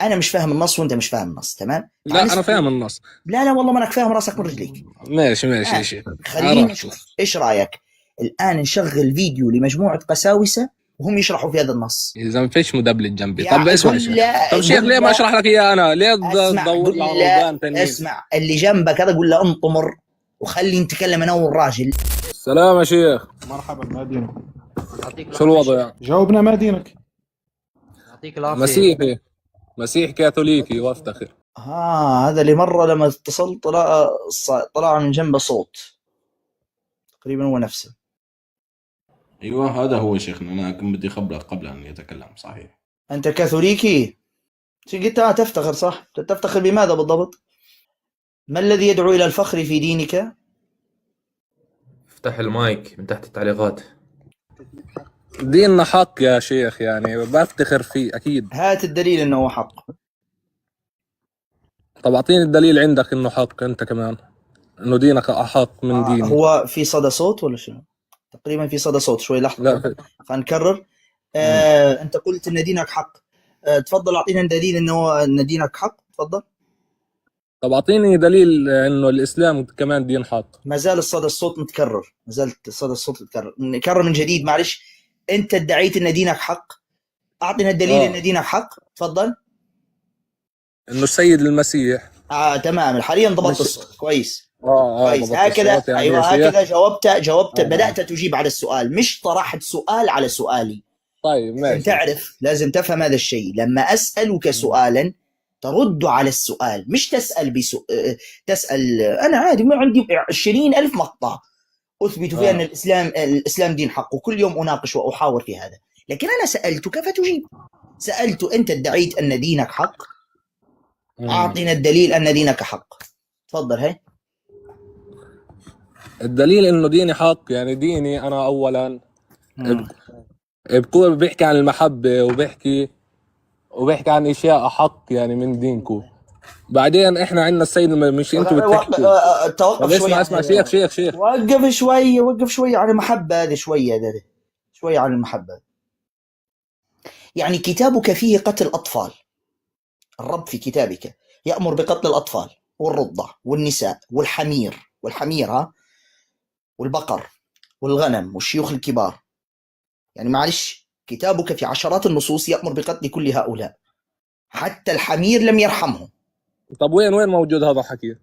انا مش فاهم النص وانت مش فاهم النص، تمام؟ لا انا فاهم النص. لا لا والله ما انك فاهم راسك من رجليك. ماشي يا شيخ. خليني اشوف ايش رايك الان نشغل فيديو لمجموعه قساوسه وهم يشرحوا في هذا النص. اذا ما فيش مدبلج جنبي. يا طب اسمع يا قل شيخ. لا، طب شيخ ليه ما اشرح لك اياه انا؟ ليه اسمع، تدور قل لي على لا، روبان تانيين؟ اسمع اللي جنبك هذا، قول له انطمر وخلي نتكلم انا والراجل. سلام يا شيخ. مرحبا، ما دينك؟ شو الوضع يعني؟ جاوبنا، ما دينك؟ يعطيك العافية. مسيحي، مسيح كاثوليكي وافتخر. هذا اللي مرة لما اتصلت طلع من جنبه صوت تقريبا هو نفسه. ايوه هذا هو شيخنا، انا كنت بدي خبرك قبل ان يتكلم. صحيح انت كاثوليكي؟ قلت تفتخر، صح؟ تفتخر بماذا بالضبط؟ ما الذي يدعو الى الفخر في دينك؟ افتح المايك من تحت التعليقات. ديننا حق يا شيخ، يعني بفتخر فيه اكيد. هات الدليل انه هو حق. طب اعطيني الدليل عندك انه حق انت كمان، انه دينك احق من ديني. هو في صدى صوت ولا شنو؟ تقريبا في صدى صوت شوي، لحظة. لا خلينا نكرر. انت قلت ان دينك حق. تفضل اعطينا دليل ان دينك حق، تفضل. طب اعطيني دليل انه الاسلام كمان دين حق. ما زال الصدى الصوت متكرر، ما زال صدى الصوت متكرر. نكرر من جديد معلش. انت ادعيت ان دينك حق، اعطينا الدليل ان دينك حق، تفضل. انه السيد المسيح. تمام، حاليا ضبطت الصوت كويس. كويس، ضبطت هكذا الصوت يعني. ايوه هكذا جاوبت. بدأت تجيب على السؤال، مش طرحت سؤال على سؤالي. طيب ماشي. لازم تعرف، لازم تفهم هذا الشيء. لما أسألك سؤالا ترد على السؤال، مش تسأل تسأل. أنا عادي، ما عندي 20,000 مقطع أثبت فيها أن الإسلام دين حق، وكل يوم أناقش وأحاور في هذا. لكن أنا سألتك فتجيب. سألت أنت ادعيت أن دينك حق، أعطينا الدليل أن دينك حق، تفضل. هاي الدليل انه ديني حق. يعني ديني انا اولا بكون بيحكي عن المحبة، وبيحكي عن اشياء حق يعني من دينكم. بعدين احنا عندنا السيد، مش انتوا بتحكوا. توقف شوي. اسمع شيخ وقف شوي على المحبة هذه، شوية على المحبة. يعني كتابك فيه قتل أطفال. الرب في كتابك يأمر بقتل الأطفال والرضع والنساء والحمير والبقر والغنم والشيوخ الكبار. يعني معلش، كتابك في عشرات النصوص يأمر بقتل كل هؤلاء، حتى الحمير لم يرحمه. طب وين موجود هذا الحكي؟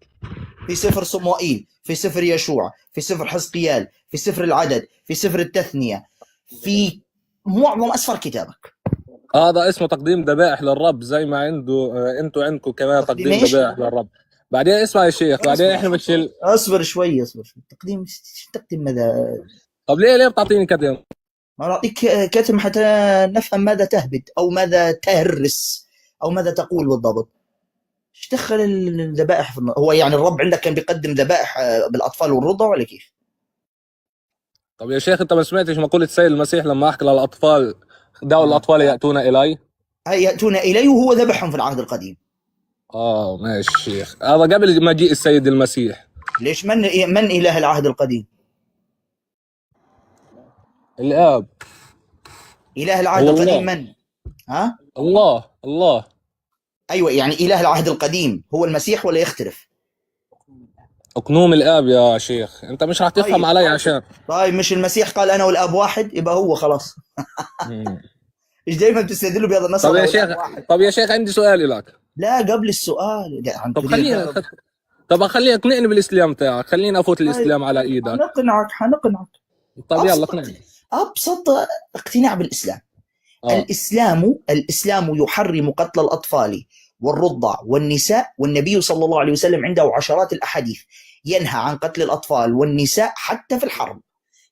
في سفر صموئيل، في سفر يشوع، في سفر حزقيال، في سفر العدد، في سفر التثنية، في معظم أسفار كتابك. هذا اسمه تقديم ذبائح للرب، زي ما انتوا عندكم كمان تقديم ذبائح للرب. بعدين اسمع يا شيخ، بعدين احنا مش اصبر شوي. تقديم ماذا؟ طب ليه بتعطيني كتم؟ ما نعطيك كتم حتى نفهم ماذا تهبد او ماذا تهرس او ماذا تقول بالضبط. ايش دخل الذبائح هو يعني الرب عندك كان بيقدم ذبائح بالاطفال والرضع ولا كيف؟ طب يا شيخ انت ما سمعتش مقولة السيد المسيح لما احكي للاطفال دعوا الاطفال ياتون الي؟ ياتون الي، وهو ذبحهم في العهد القديم. ماشي شيخ، هذا قبل مجيء السيد المسيح. ليش من اله العهد القديم؟ الاب. اله العهد القديم من؟ الله. ايوه، يعني اله العهد القديم هو المسيح ولا يختلف؟ اقنوم الاب يا شيخ، انت مش راح تفهم علي عشان. طيب مش المسيح قال انا والاب واحد؟ يبقى هو خلاص. ايش دايما بتستدلوا بهذا النص؟ طب يا شيخ عندي سؤال لك. لا قبل السؤال. طب خليني اقنعني بالاسلام تاعك، خليني افوت الاسلام على ايدك. حنقنعك. طب يلا اقنعني. ابسط اقتناع بالاسلام. الاسلام يحرم قتل الاطفال والرضع والنساء، والنبي صلى الله عليه وسلم عنده عشرات الاحاديث ينهى عن قتل الاطفال والنساء حتى في الحرب،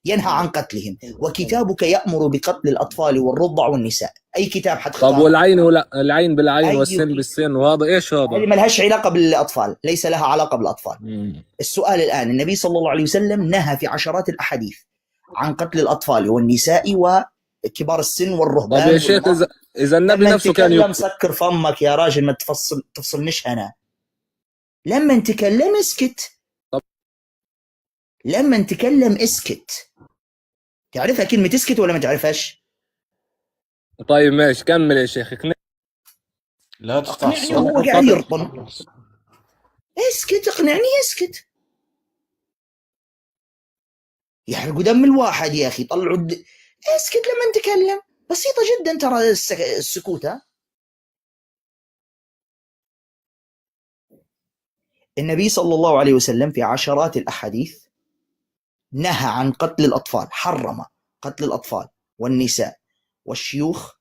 ينهى عن قتلهم. وكتابك يأمر بقتل الأطفال والرضع والنساء. أي كتاب حتختار؟ طب والعين العين بالعين والسن بالسن، وهذا إيش هذا؟ هذه ما لهاش علاقة بالأطفال، ليس لها علاقة بالأطفال. السؤال الآن، النبي صلى الله عليه وسلم نهى في عشرات الأحاديث عن قتل الأطفال والنساء وكبار السن والرهبان. طب يا شيخ إذا النبي نفسه كان يقتل. سكر فمك يا راجل، ما تفصلنيش أنا. لما نتكلم اسكت. لما نتكلم اسكت. تعرفها كلمة اسكت ولا ما تعرفهاش؟ طيب ماشي، كمل يا شيخ. لا اقنعني تستعصي. وهو قاعد يرطن. اسكت، اقنعني اسكت. يحرقوا دم الواحد يا اخي، طلعوا اسكت لما نتكلم. بسيطة جدا ترى السكوت. ها، النبي صلى الله عليه وسلم في عشرات الأحاديث نهى عن قتل الأطفال، حرم قتل الأطفال والنساء والشيوخ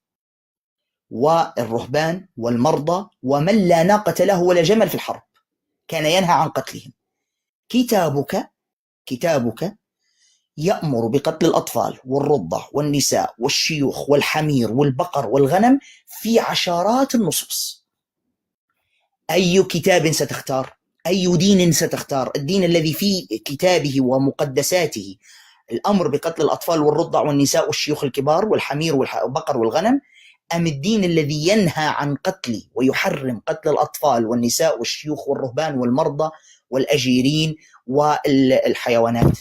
والرهبان والمرضى ومن لا ناقة له ولا جمل في الحرب، كان ينهى عن قتلهم. كتابك يأمر بقتل الأطفال والرضع والنساء والشيوخ والحمير والبقر والغنم في عشرات النصوص. أي كتاب ستختار؟ أي دين ستختار؟ الدين الذي في كتابه ومقدساته الأمر بقتل الأطفال والرضع والنساء والشيوخ الكبار والحمير والبقر والغنم، أم الدين الذي ينهى عن قتل ويحرم قتل الأطفال والنساء والشيوخ والرهبان والمرضى والأجيرين والحيوانات؟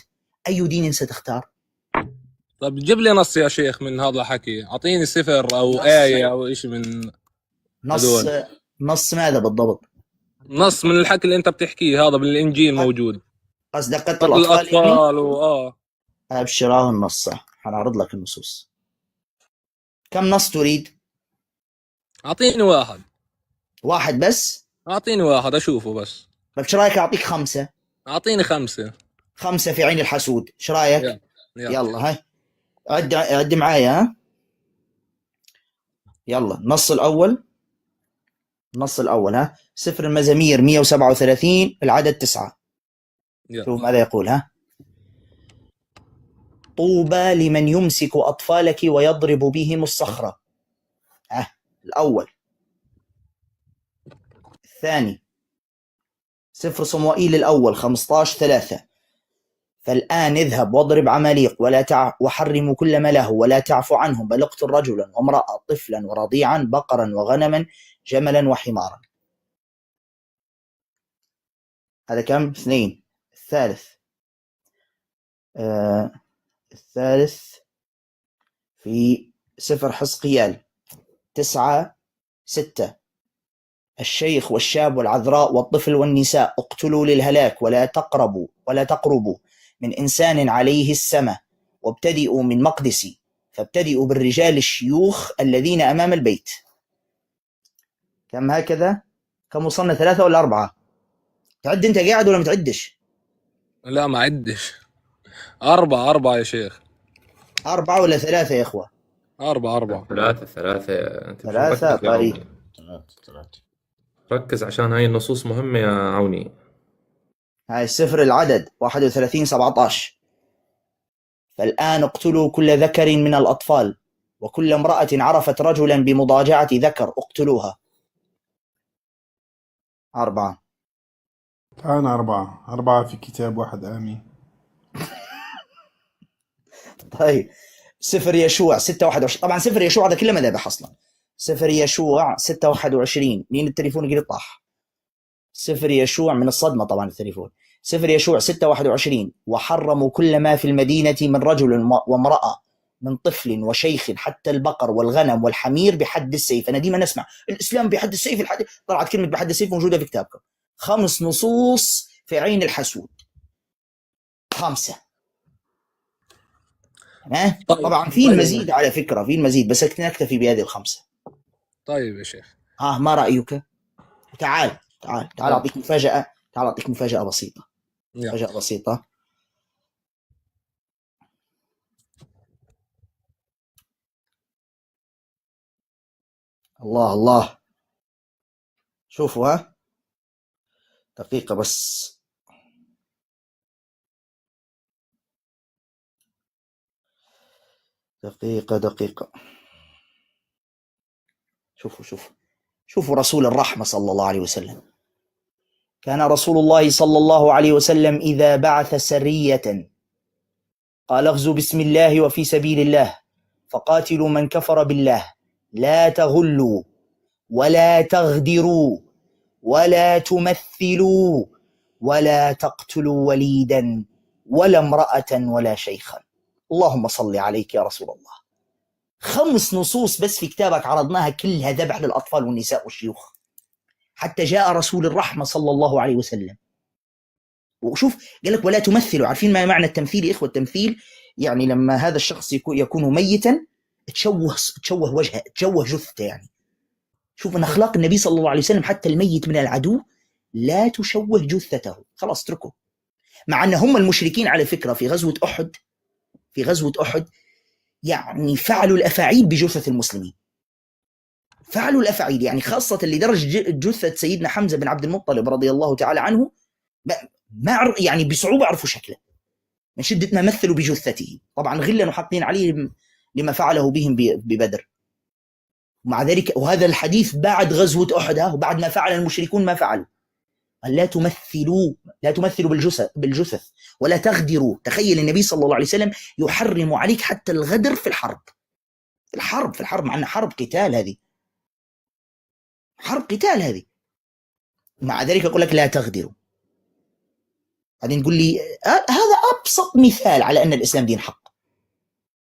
أي دين ستختار؟ طب جيب لي نص يا شيخ من هذا الحكي، اعطيني سفر او نص. آية او شيء من هذول. نص ماذا بالضبط؟ نص من الحكي اللي انت بتحكيه هذا بالانجيل موجود. قصدك قتل قتل الأطفال يعني؟ الاطفال أبشر، النص صح، حنعرض لك النصوص. كم نص تريد؟ اعطيني واحد. واحد بس؟ اعطيني واحد اشوفه بس. طيب شو رايك أعطيك 5؟ اعطيني 5. 5 في عين الحسود، شو رايك؟ يلا هاي عد معايا. ها يلا. النص الأول ها، سفر المزامير 137 العدد 9. شوف ماذا يقول. ها، طوبى لمن يمسك أطفالك ويضرب بهم الصخرة. ها الأول. الثاني سفر صموئيل الأول 15:3، فالآن اذهب واضرب عماليق وحرم كل ما له ولا تعفو عنهم، بل اقتل رجلا وامرأة طفلا ورضيعا بقرا وغنما جملا وحمارا. هذا كم؟ 2. الثالث في سفر حزقيال 9:6، الشيخ والشاب والعذراء والطفل والنساء اقتلوا للهلاك ولا تقربوا من إنسان عليه السمة، وابتدئوا من مقدسي، فابتدئوا بالرجال الشيوخ الذين أمام البيت. كم هكذا؟ كم وصلنا؟ 3 ولا 4؟ تعد أنت قاعد ولا متعدش؟ لا ما عدش. 4 يا شيخ. 4 ولا 3 يا إخوة؟ 4. 3. انت 3. طيب 3. ركز عشان هاي النصوص مهمة يا عوني. هاي السفر العدد 31:17، فالآن اقتلوا كل ذكر من الأطفال وكل امرأة عرفت رجلا بمضاجعة ذكر اقتلوها. 4. أنا 4 في كتاب واحد آمين. طيب سفر يشوع 6:21، طبعا سفر يشوع هذا كله مذابح أصلا. سفر يشوع 6:21، مين التليفون يقول طاح؟ سفر يشوع من الصدمة طبعا التليفون. سفر يشوع 6:21، وحرموا كل ما في المدينة من رجل وامرأة من طفل وشيخ حتى البقر والغنم والحمير بحد السيف. أنا ديما نسمع الإسلام بحد السيف، طلعت كلمة بحد السيف موجودة في كتابكم. 5 نصوص في عين الحسود. 5. طبعا في المزيد على فكرة، في المزيد، بس نكتفي بهذه ال5. طيب يا شيخ. ما رأيك؟ تعال أعطيك مفاجأة. تعال أعطيك مفاجأة بسيطة. مفاجأة بسيطة. الله شوفوا. ها دقيقة بس. دقيقة. شوفوا رسول الرحمة صلى الله عليه وسلم. كان رسول الله صلى الله عليه وسلم إذا بعث سرية قال اغزوا بسم الله وفي سبيل الله فقاتلوا من كفر بالله، لا تغلوا ولا تغدروا ولا تمثلوا ولا تقتلوا وليدا ولا امرأة ولا شيخا. اللهم صل عليك يا رسول الله. 5 نصوص بس في كتابك عرضناها كلها ذبح للأطفال والنساء والشيوخ. حتى جاء رسول الرحمة صلى الله عليه وسلم. وشوف قال لك ولا تمثلوا. عارفين ما معنى التمثيل يا إخوة؟ التمثيل يعني لما هذا الشخص يكون ميتا تشوه وجهه، تشوه جثته. يعني شوف من أخلاق النبي صلى الله عليه وسلم حتى الميت من العدو لا تشوه جثته، خلاص اتركه. مع أن هم المشركين على فكرة في غزوة أحد يعني فعلوا الأفاعيل بجثث المسلمين، فعلوا الأفاعيل، يعني خاصة لدرجة جثة سيدنا حمزة بن عبد المطلب رضي الله تعالى عنه ما يعني بصعوبة عرفوا شكله من شدة ما مثلوا بجثته، طبعا غلا وحاقدين عليه لما فعله بهم ببدر. مع ذلك وهذا الحديث بعد غزوة أحد، وبعد ما فعل المشركون ما فعلوا، لا تمثلوا بالجثث ولا تغدروا. تخيل النبي صلى الله عليه وسلم يحرم عليك حتى الغدر في الحرب، مع أنها حرب قتال، هذه مع ذلك يقول لك لا تغدروا. بعدين تقول لي هذا أبسط مثال على أن الإسلام دين حق.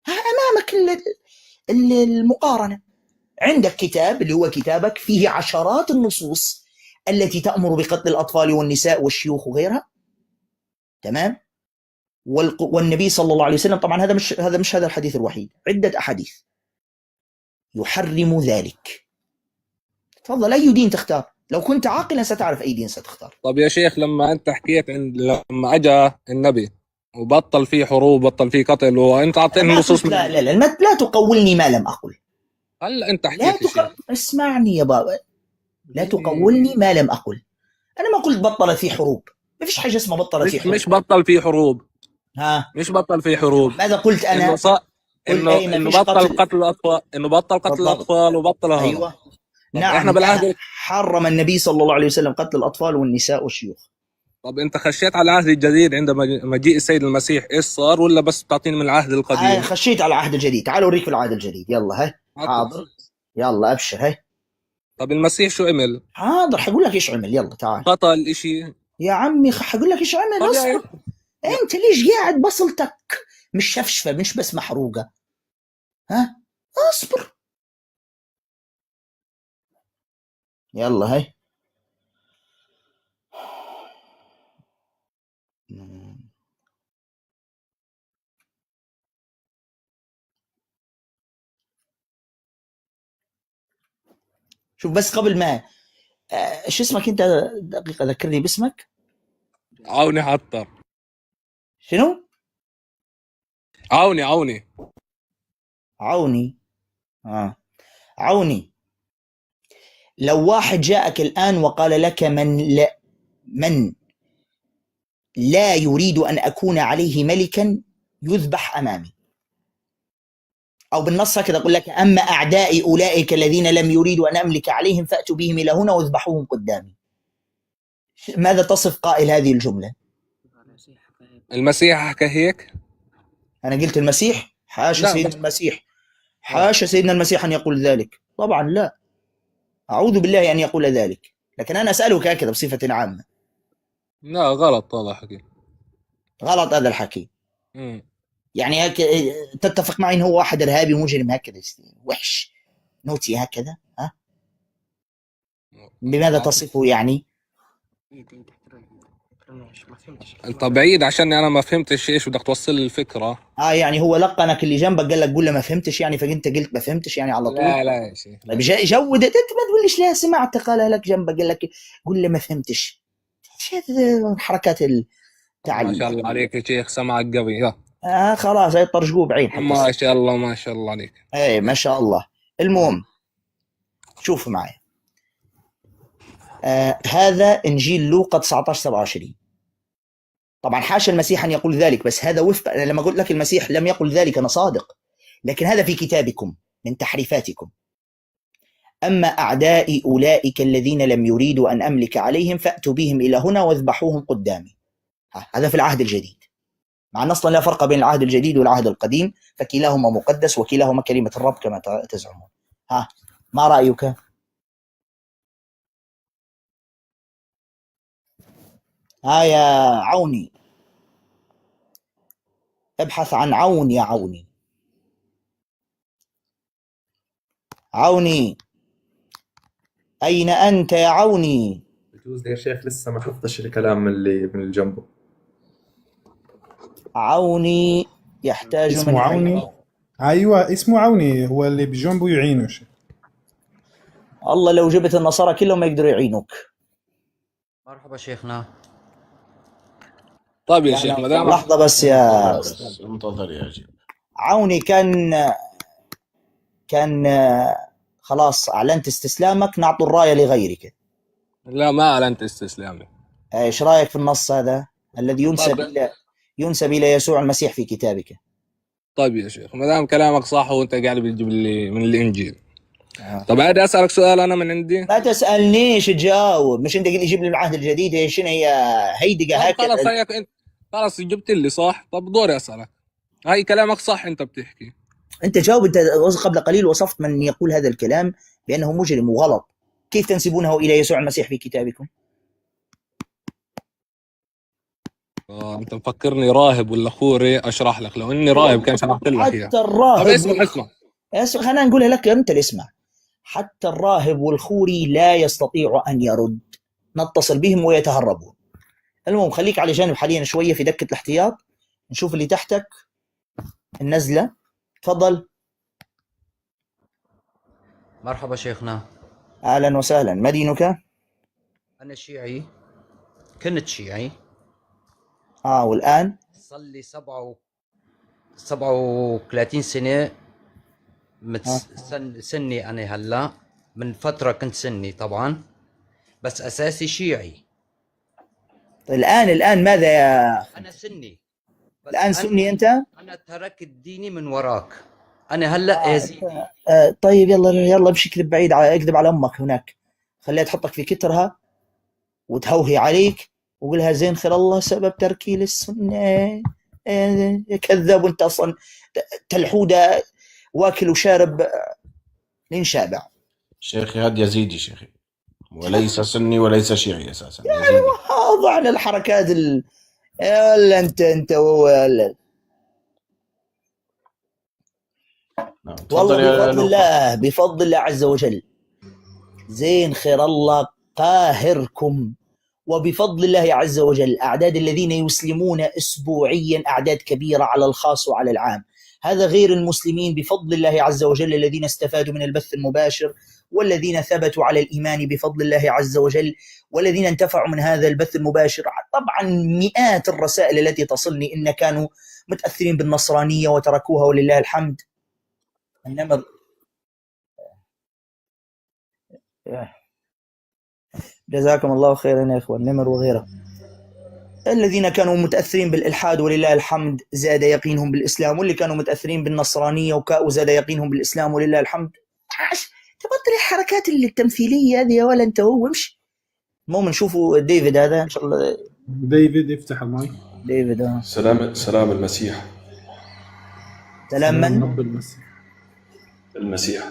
أمامك المقارنة، عندك كتاب اللي هو كتابك فيه عشرات النصوص التي تأمر بقتل الأطفال والنساء والشيوخ وغيرها، تمام؟ والنبي صلى الله عليه وسلم طبعا هذا مش هذا الحديث الوحيد، عدة أحاديث يحرم ذلك. تفضل أي دين تختار؟ لو كنت عاقلا ستعرف أي دين ستختار. طب يا شيخ لما أنت حكيت لما أجا النبي وبطل فيه حروب، بطل فيه قتل، وأنت أعطيني نصوص لا تقولني ما لم أقل. هلا أنت حكيت اسمعني يا بابا، لا تقولني ما لم أقل. أنا ما قلت بطل فيه حروب، ما فيش حاجة اسمها بطل فيه حروب. مش بطل فيه حروب، مش بطل فيه حروب. ماذا قلت أنا؟ إنه بطل قتل الأطفال، وبطل هذا. أيوة نعم، إحنا بالعهد حرم النبي صلى الله عليه وسلم قتل الأطفال والنساء والشيوخ. طب أنت خشيت على العهد الجديد عندما مجيء السيد المسيح إيش صار، ولا بس بتعطيني من العهد القديم؟ خشيت على العهد الجديد. تعال أوريك العهد الجديد، يلا حاضر، يلا أبشر طب المسيح شو عمل؟ حاضر حقول لك إيش عمل، يلا تعال. قتل إشي يا عمي، حقول لك إيش عمل، اصبر. أنت ليش قاعد بصلتك مش شفشفة، مش بس محروقة؟ اصبر، يلا شوف بس قبل ما شو اسمك انت؟ دقيقة ذكرني باسمك. عوني حطر. شنو؟ عوني عوني. لو واحد جاءك الآن وقال لك من لا يريد أن أكون عليه ملكا يذبح أمامي، أو بالنص هكذا أقول لك أما أعدائي أولئك الذين لم يريدوا أن أملك عليهم فأتوا بهم إلى هنا واذبحوهم قدامي، ماذا تصف قائل هذه الجملة؟ المسيح حكى هيك؟ أنا قلت المسيح؟ حاشا سيدنا المسيح، حاشا سيدنا المسيح أن يقول ذلك، طبعا لا، أعوذ بالله أن يقول ذلك، لكن أنا أسألك هكذا بصفة عامة. لا غلط هذا الحكي، غلط هذا الحكي. يعني تتفق معي إن هو واحد إرهابي ومجرم هكذا وحش نوتي هكذا؟ بماذا تصفه يعني؟ انت بعيد عشان انا ما فهمتش ايش بدك توصل لي الفكره. يعني هو لقنك اللي جنبك قال لك قول له ما فهمتش يعني، فانت قلت ما فهمتش يعني على طول؟ لا يا شيخ، طيب جودت انت ما تقوليش لا سمعت قالها لك جنبك قال لك قول له ما فهمتش. حركات التعليم. ما شاء الله عليك يا شيخ، سمعك قوي. خلاص هي طرشقوه بعين. ما شاء الله عليك. ما شاء الله. المهم شوفوا معي، هذا إنجيل لوقا 19:27. طبعا حاشا المسيح أن يقول ذلك، بس هذا وفق، لما قلت لك المسيح لم يقل ذلك أنا صادق، لكن هذا في كتابكم من تحريفاتكم. أما أعدائي أولئك الذين لم يريدوا أن أملك عليهم فأتوا بهم إلى هنا واذبحوهم قدامي. هذا في العهد الجديد، مع أن أصلا لا فرق بين العهد الجديد والعهد القديم، فكلاهما مقدس وكلاهما كلمة الرب كما تزعمون. ما رأيك؟ يا عوني، ابحث عن عون يا عوني. أين أنت يا عوني؟ بجوز يا شيخ لسه ما حفظش الكلام من اللي جنبه. عوني يحتاج اسمه من عوني. ايوه اسمه عوني، هو اللي بجنبه يعينه شيخ. الله لو جبت النصارى كلهم ما يقدروا يعينوك. مرحبا شيخنا. طيب يا يا شيخ أهلا ما وسهلا. دام لحظة بس يا انتظر بس، انتظر يا جيب. عوني، كان خلاص أعلنت استسلامك، نعطوا الراية لغيرك. لا ما اعلنت استسلامي. إيش رأيك في النص هذا الذي طيب ينسب إلى يسوع المسيح في كتابك؟ طيب يا شيخ ما دام كلامك صح وانت قاعد بتجيب لي من الانجيل، طب عادي اسالك سؤال انا من عندي؟ ما تسألنيش، تجاوب. مش أنت قلت لي جيب لي العهد الجديد؟ شنو هي هيدقة طب خلاص هكذا؟ هيك انت خلاص جبت لي صح. طب دوري اسالك. هاي كلامك صح انت بتحكي. أنت جاوب. أنت قبل قليل وصفت من يقول هذا الكلام بأنه مجرم وغلط. كيف تنسبونه إلى يسوع المسيح في كتابكم؟ انت مفكرني راهب ولا خوري اشرح لك؟ لو اني راهب كان شرحت لك اياه. حتى طب الراهب اسمع خلينا نقولها لك أنت اللي اسمع. حتى الراهب والخوري لا يستطيع أن يرد، نتصل بهم ويتهربون. المهم خليك على جانب حاليا شوية في دكة الاحتياط، نشوف اللي تحتك النزلة. تفضل. مرحبا شيخنا. أهلا وسهلا. ما دينك؟ أنا شيعي، كنت شيعي. والآن؟ صار لي 37 سنة سني أنا هلا. من فترة كنت سني طبعا، بس أساسي شيعي. الآن ماذا يا أنا سني. بس الآن سني أنت؟ أنا تركت ديني من وراك. أنا هلا يزيدي. طيب يلا امشي، اكذب بعيد، اكذب على أمك هناك، خليها تحطك في كترها وتهوهي عليك وقولها زين خير الله سبب تركي للسنة. يا كذاب، وانت اصلا تلحودة واكل وشارب لين شابع. شيخي هذا يزيدي شيخي، وليس سني وليس شيعي اساسا، يزيدي. ضعنا الحركات ولا انت وهو ولا. نعم. والله بفضل الله عز وجل زين خير الله قاهركم، وبفضل الله عز وجل أعداد الذين يسلمون أسبوعيا أعداد كبيرة على الخاص وعلى العام. هذا غير المسلمين بفضل الله عز وجل الذين استفادوا من البث المباشر، والذين ثبتوا على الإيمان بفضل الله عز وجل، والذين انتفعوا من هذا البث المباشر. طبعا مئات الرسائل التي تصلني إن كانوا متأثرين بالنصرانية وتركوها ولله الحمد. النمر جزاكم الله خيرا يا إخوان. النمر وغيره الذين كانوا متأثرين بالإلحاد ولله الحمد زاد يقينهم بالإسلام، واللي كانوا متأثرين بالنصرانية وزاد يقينهم بالإسلام ولله الحمد. تبطل الحركات التمثيلية هذه ولا أنت هو امشي. المهم نشوفوا ديفيد هذا إن شاء الله. ديفيد يفتح المايك. ديفيد سلام المسيح. سلام من؟ رب المسيح.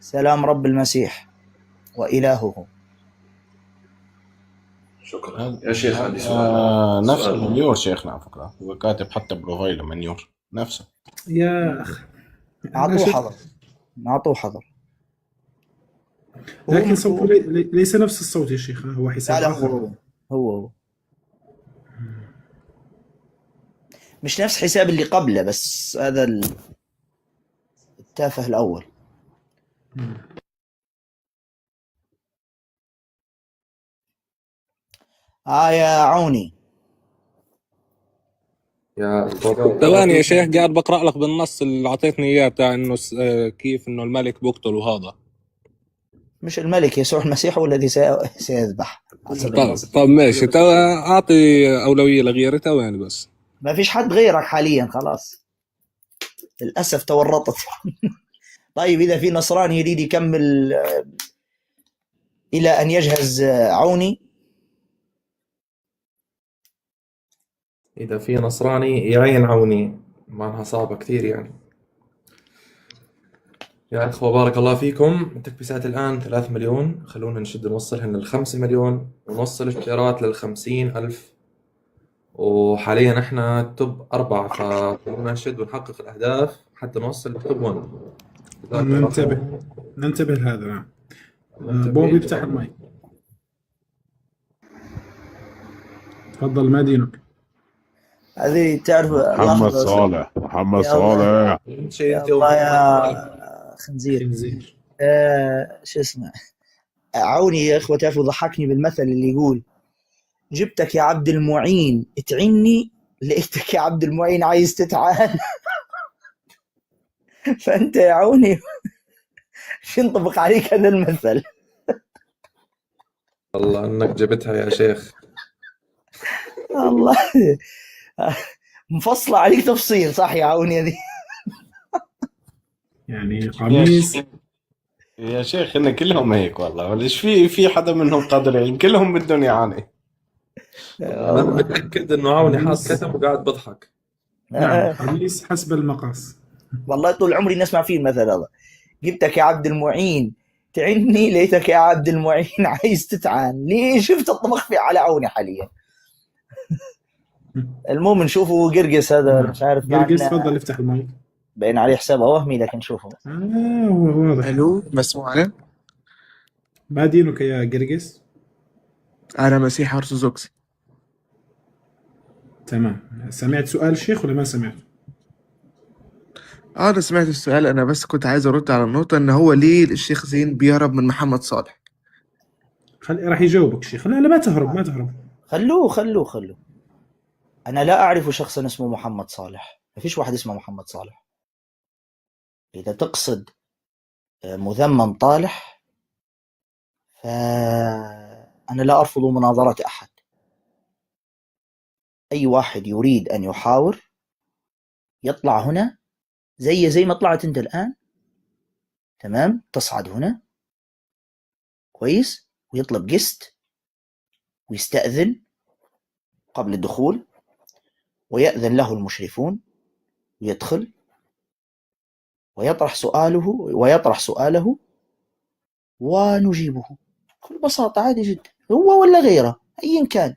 سلام رب المسيح وإلهه. شكرا يا شيخ. عندي سؤال. نفس المنيور شيخنا على فكرة، هو كاتب حتى بروفايله منيور نفسه. يا أخي أعطوه حظر. لكن صوته ليس نفس الصوت يا شيخ، هو حساب آخر. هو مش نفس حساب اللي قبله، بس هذا التافه الأول. يا عوني يا ثواني يا شيخ، قاعد بقرأ لك بالنص اللي أعطيتني إياه بتاع إنه كيف إنه الملك بقتل وهذا. مش الملك يسوع المسيح هو الذي سيذبح. طب ماشي، أعطي أولوية لغيري ثواني بس. ما فيش حد غيرك حاليا خلاص، للأسف تورطت. طيب إذا في نصراني يريد يكمل إلى أن يجهز عوني. إذا في نصراني يعين عوني، معناها صعبة كثير يعني. يا إخوة بارك الله فيكم، التكبيسات الآن 3 مليون، خلونا نشد نوصلهن ل5 مليون ونوصل اشتراكات ل50,000، وحاليا احنا توب 4، فخلونا نشد ونحقق الأهداف حتى نوصل لتوب 1. ننتبه لهذا. نعم بوبي افتح المايك. تفضل ما دينك. هذه تعرف محمد صالح، محمد يا الله. صالح. شيء يا انت الله يا خنزير. خنزير. شو اسمه، عوني يا اخوة. تعرفوا ضحكني بالمثل اللي يقول جبتك يا عبد المعين تعني، لقيتك يا عبد المعين عايز تتعان. فانت يا عوني شو ينطبق عليك هذا المثل؟ والله انك جبتها يا شيخ. الله مفصلة عليك تفصيل، صح يا عوني هذه؟ يعني قميص. يا شيخ إن كلهم هيك والله، وليش في حدا منهم قادر يعني، كلهم بدهم يعاني. انا متاكد انه عوني حاط كتب وقاعد بضحك. نعم، قميص حسب المقاس. والله طول عمري نسمع فيه المثل هذا، جبتك يا عبد المعين تعني، ليتك يا عبد المعين عايز تتعان. ليه شفت الطبخ في على عوني حاليا؟ المهم نشوفه قرقس هذا، مش عارف قرقس تفضل افتح المايك. باين عليه حسابه وهمي، لكن شوفه هو واضح. الو، مسموعني؟ ما دينك يا قرقس؟ انا مسيحي ارثوذكسي. تمام. سمعت سؤال الشيخ ولا ما سمعت؟ انا سمعت السؤال، انا بس كنت عايز ارد على النقطة ان هو ليه الشيخ زين بيهرب من محمد صالح. راح يجاوبك الشيخ. لا ما تهرب، ما تهرب. خلوه. أنا لا أعرف شخصا اسمه محمد صالح، ما فيش واحد اسمه محمد صالح. إذا تقصد مذمم طالح، فأنا لا أرفض مناظرة أحد. أي واحد يريد أن يحاور يطلع هنا زي ما طلعت أنت الآن، تمام؟ تصعد هنا كويس، ويطلب جست ويستأذن قبل الدخول، ويأذن له المشرفون، ويدخل ويطرح سؤاله ونجيبه بكل بساطة، عادي جدا، هو ولا غيره أيا كان.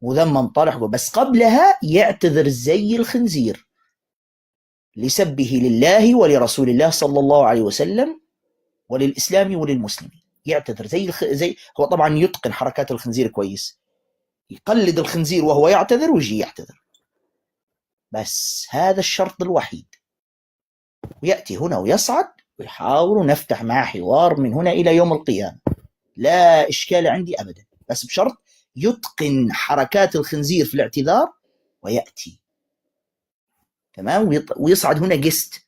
مذمم طرح، بس قبلها يعتذر زي الخنزير لسبه لله ولرسول الله صلى الله عليه وسلم وللإسلام وللمسلمين. يعتذر زي هو طبعا يتقن حركات الخنزير كويس، يقلد الخنزير وهو يعتذر ويجي يعتذر، بس هذا الشرط الوحيد. ويأتي هنا ويصعد ويحاول، ونفتح معه حوار من هنا إلى يوم القيامة، لا إشكال عندي أبدا، بس بشرط يتقن حركات الخنزير في الاعتذار ويأتي، تمام؟ ويصعد هنا جست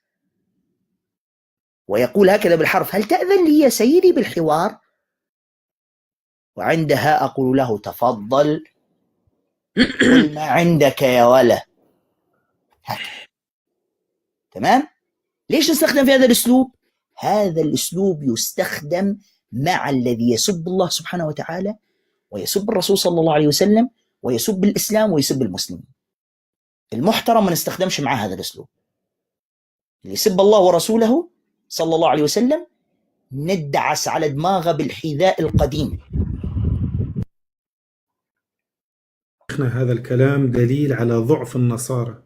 ويقول هكذا بالحرف: هل تأذن لي يا سيدي بالحوار؟ وعندها أقول له: تفضل، قل ما عندك يا ولا. هكذا، تمام؟ ليش نستخدم في هذا الأسلوب؟ هذا الأسلوب يستخدم مع الذي يسب الله سبحانه وتعالى ويسب الرسول صلى الله عليه وسلم ويسب الإسلام ويسب المسلمين. المحترم ما نستخدمش معه هذا الأسلوب. اللي يسب الله ورسوله صلى الله عليه وسلم ندعس على دماغه بالحذاء القديم. هذا الكلام دليل على ضعف النصارى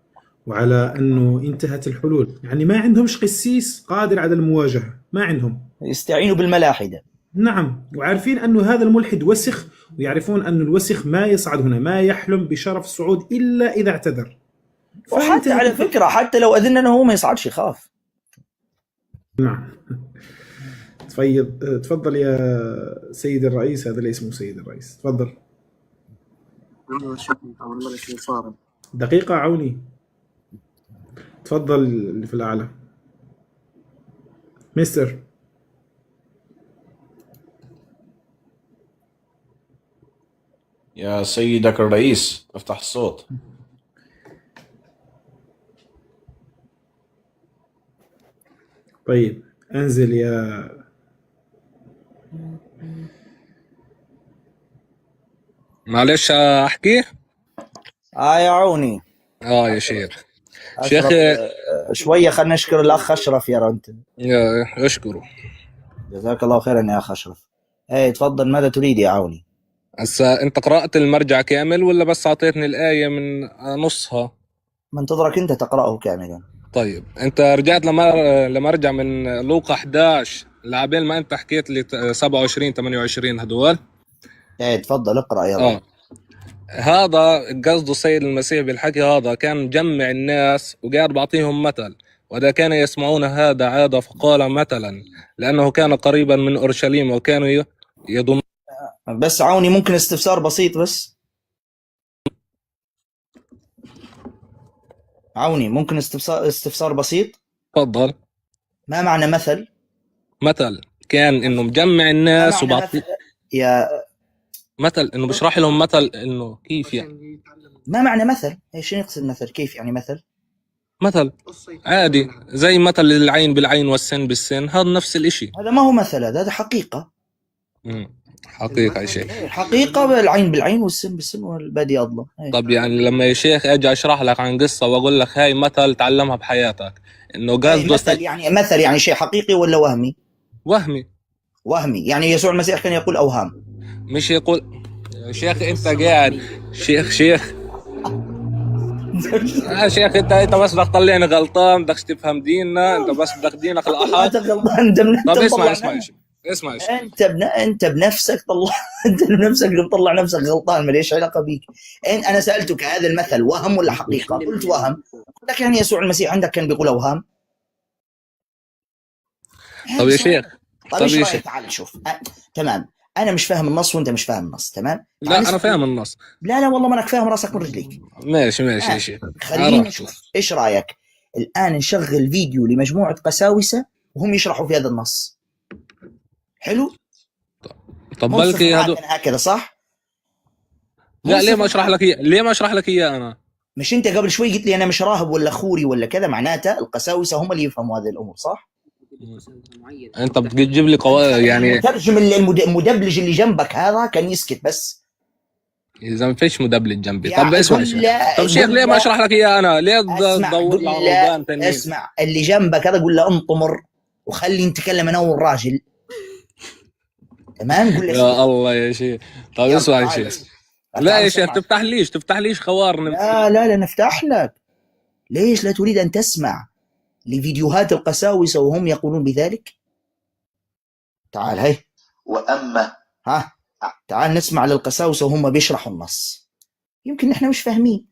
وعلى أنه انتهت الحلول. يعني ما عندهمش قسيس قادر على المواجهة، ما عندهم، يستعينوا بالملاحدة. نعم، وعارفين أنه هذا الملحد وسخ، ويعرفون أن الوسخ ما يصعد هنا، ما يحلم بشرف الصعود إلا إذا اعتذر. وحتى على فكرة حتى لو أذننا هو ما يصعدش، يخاف. نعم. تفضل يا سيد الرئيس. هذا اللي اسمه سيد الرئيس، تفضل. دقيقة عوني، تفضل اللي في الأعلى مستر. يا سيدك الرئيس افتح الصوت. طيب انزل يا معلش احكي. يا عوني. يا شيخ. شيخ شوية خلنا نشكر الأخ أشرف يا رنت. اشكره، جزاك الله خيرا يا أخ أشرف. تفضل، ماذا تريد يا عوني؟ هسا انت قرأت المرجع كامل ولا بس اعطيتني الآية من نصها؟ منتظرك انت تقرأه كاملا. طيب انت رجعت لمرجع من لوقا 11 لعبين ما انت حكيت لي 27 28 هدول. ايه تفضل اقرا يلا. هذا قصده السيد المسيح بالحكي هذا، كان مجمع الناس وقاعد بعطيهم مثل، وإذا كان يسمعون هذا عاد فقال مثلا، لأنه كان قريبا من أورشليم وكانوا يضم. بس عوني ممكن استفسار بسيط بس؟ عوني ممكن استفسار بسيط؟ تفضل. ما معنى مثل؟ مثل كان إنه مجمع الناس وبعطي يا مثل، إنه بشرح لهم مثل إنه كيف يعني. ما معنى مثل؟ ايش يقصد مثل؟ كيف يعني مثل؟ مثل عادي زي مثل العين بالعين والسن بالسن، هذا نفس الاشي. هذا ما هو مثل، هذا حقيقة. حقيقة يا شيخ. حقيقة، بالعين بالعين والسن بالسن والبادي أظلم. طب يعني لما يا شيخ اجي اشرح لك عن قصة واقول لك هاي مثل تعلمها بحياتك، انه قصده مثل يعني مثل يعني شيء حقيقي ولا وهمي؟ وهمي. وهمي يعني يسوع المسيح كان يقول أوهام، مش يقول يا شيخ انت قاعد شيخ شيخ انت بس بدك تطلعني غلطان، بدكش تفهم ديننا، انت بس بدك دينك الاحد. طب اسمع انت بنفسك طلع انت بنفسك اللي مطلع نفسك غلطان، ما ليش علاقه بيك. انا سالتك هذا المثل وهم ولا حقيقه؟ قلت وهم. قلت لك يعني يسوع المسيح عندك كان بيقول اوهام. طب يا شيخ، طب ايش رايك؟ تعال شوف. تمام، انا مش فاهم النص وانت مش فاهم النص، تمام؟ لا انا فاهم النص. لا والله ما انك فاهم راسك من رجليك. ماشي يا شيخ، خلينا نشوف ايش رايك الان نشغل فيديو لمجموعه قساوسه وهم يشرحوا في هذا النص. حلو. طب بلكي هكذا صح؟ لا ليه ما اشرح لك اياه انا؟ مش انت قبل شوي قلت لي انا مش راهب ولا خوري ولا كذا، معناته القساوسه هم اللي يفهموا هذه الامور صح؟ انت بتجيب لي يعني المترجم المدبلج اللي جنبك هذا كان يسكت بس. اذا ما فيش مدبلج جنبي. طب اسمع طب شيخ ليه ما اشرح لك اياه انا؟ ليه تدور على روبان ثانيين؟ اسمع اللي جنبك هذا قول له انطمر وخلي نتكلم انا والراجل، تمام؟ قول له يا الله يا شيخ. طب اسمع يا شيخ. لا يا شيخ تفتح ليش خوارنا. لا نفتح لك. ليش لا تريد ان تسمع لفيديوهات القساوسه وهم يقولون بذلك؟ تعال هي واما تعال نسمع للقساوسه وهم بيشرحوا النص، يمكن نحن مش فاهمين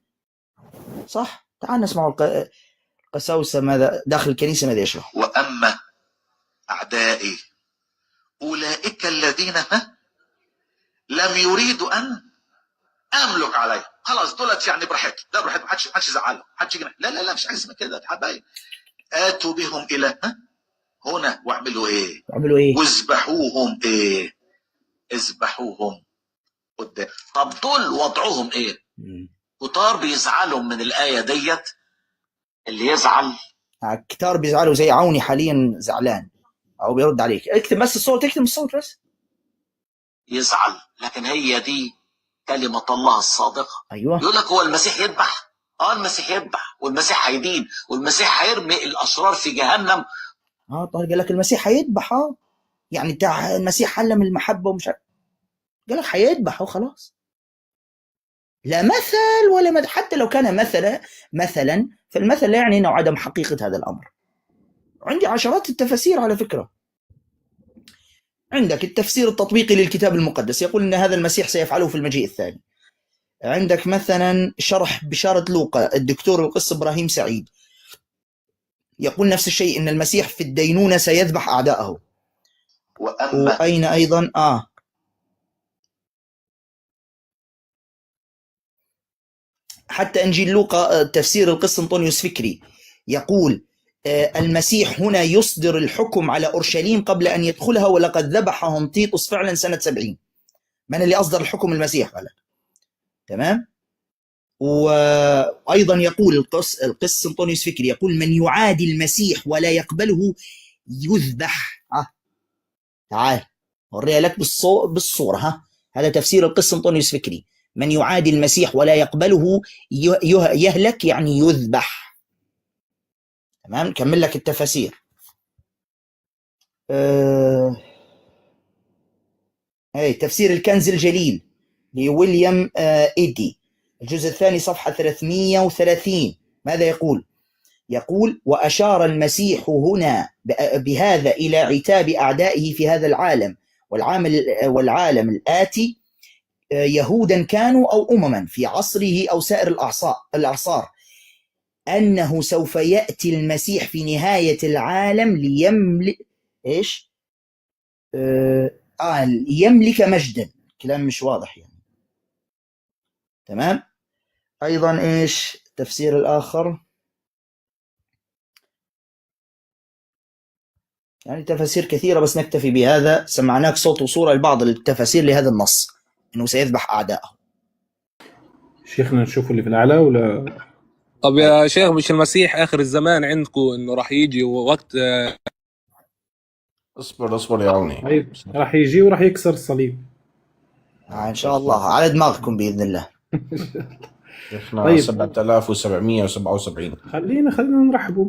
صح. تعال نسمع القساوسه ماذا داخل الكنيسه ماذا يشرح. واما اعدائي اولئك الذين لم يريدوا ان املك عليهم، خلاص دولت يعني براحتهم، لا براحتهم، محدش يزعلهم، محدش يجنح. لا مش حاجه اسمها كده حبايب. اتوا بهم الى هنا واعملوا ايه؟ واذبحوهم ايه؟ اذبحوهم قدام. طب دول وضعهم ايه؟ كتار بيزعلوا من الايه ديت. اللي يزعل كتار بيزعلوا زي عوني حاليا زعلان او بيرد عليك. اكتب بس الصوت، اكتب الصوت بس. يزعل، لكن هي دي كلمة الله الصادقة. أيوة. يقول لك هو المسيح يذبح؟ المسيح يذبح والمسيح هيدين والمسيح هيرمي الأشرار في جهنم. طيب قال لك المسيح هيذبح. يعني بتاع المسيح علم المحبة ومش عارف، قال لك هيذبح وخلاص. لا مثل ولا مثل، حتى لو كان مثلا فالمثل لا يعني انه عدم حقيقة هذا الأمر. عندي عشرات التفاسير على فكرة. عندك التفسير التطبيقي للكتاب المقدس يقول ان هذا المسيح سيفعله في المجيء الثاني. عندك مثلا شرح بشارة لوقا الدكتور القس إبراهيم سعيد يقول نفس الشيء، ان المسيح في الدينونة سيذبح أعداءه. وأين أيضا حتى إنجيل لوقا تفسير القس أنطونيوس فكري يقول المسيح هنا يصدر الحكم على أورشليم قبل أن يدخلها، ولقد ذبحهم تيطس فعلا سنة 70. من اللي أصدر الحكم؟ المسيح قال. تمام. وأيضا يقول القس أنطونيوس فكري يقول من يعادي المسيح ولا يقبله يذبح. تعال أوريها لك بالصورة. هذا تفسير القس أنطونيوس فكري، من يعادي المسيح ولا يقبله يهلك يعني يذبح. تمام. كمل لك التفاسير. تفسير الكنز الجليل لويليام إيدي الجزء الثاني صفحة 330 ماذا يقول؟ يقول: وأشار المسيح هنا بهذا إلى عتاب أعدائه في هذا العالم والعالم الآتي، يهودا كانوا أو أمما في عصره أو سائر الأعصار، أنه سوف يأتي المسيح في نهاية العالم ليملك إيش؟ يملك مجدا. كلام مش واضح يعني. تمام. أيضا إيش التفسير الآخر؟ يعني تفاسير كثيرة بس نكتفي بهذا. سمعناك صوت وصورة لبعض التفاسير لهذا النص إنه سيذبح أعداءه. شيخنا نشوف اللي في الأعلى ولا؟ طب يا شيخ، مش المسيح آخر الزمان عندكم إنه راح يجي وقت اصبر يا عوني. طيب راح يجي وراح يكسر الصليب إن شاء الله على دماغكم بإذن الله. شيخنا طيب. 7777. خلينا نرحبوا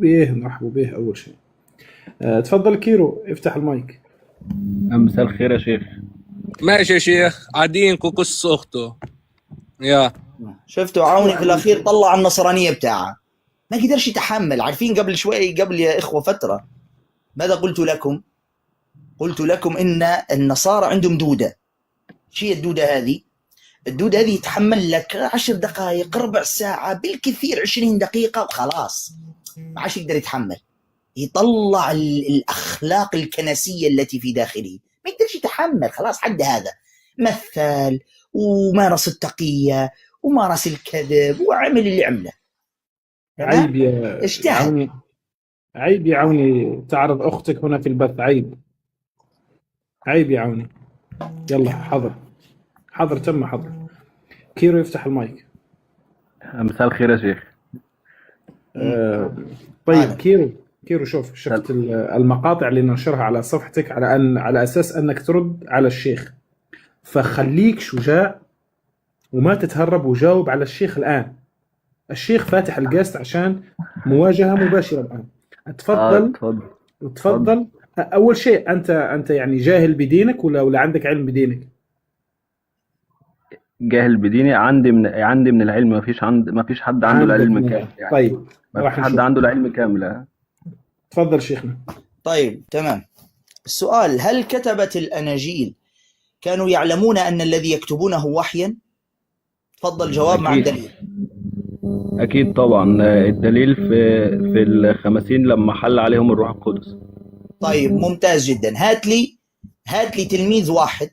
به أول شيء. تفضل كيرو، افتح المايك. مساء الخير يا شيخ. ماشي يا شيخ، عادينكم قص أخته. يا شفتوا عوني في الأخير طلع النصرانية بتاعه، ما قدرش يتحمل. عارفين قبل شوي، قبل يا إخوة فترة، ماذا قلت لكم؟ قلت لكم إن النصارى عندهم دودة. شيء الدودة هذه؟ الدودة هذه يتحمل لك 10 دقائق، ربع ساعة، بالكثير 20 دقيقة وخلاص، ما عادش يقدر يتحمل. يطلع الأخلاق الكنسية التي في داخله، ما يقدرش يتحمل، خلاص حد هذا. مثل ومارس التقية ومارس الكذب وعمل اللي عمله. عيب يا عوني، عيب يا عوني تعرض أختك هنا في البث. عيب يا عوني. يلا حضر تم حضر. كيرو يفتح المايك. مساء الخير يا شيخ. طيب كيرو شفت المقاطع اللي ننشرها على صفحتك على أساس أنك ترد على الشيخ، فخليك شجاع وما تتهرب وجاوب على الشيخ الآن. الشيخ فاتح الجاست عشان مواجهة مباشرة الآن. تفضل. أول شيء أنت يعني جاهل بدينك ولا عندك علم بدينك؟ جاهل بديني. عندي من العلم. ما فيش حد عنده العلم كامل يعني. طيب ما فيش حد عنده العلم كامل. تفضل شيخنا. طيب تمام. السؤال: هل كتبة الأناجيل كانوا يعلمون أن الذي يكتبونه وحيا؟ تفضل جواب مع الدليل. أكيد طبعا. الدليل في الخمسين لما حل عليهم الروح القدس. طيب ممتاز جدا. هات لي تلميذ واحد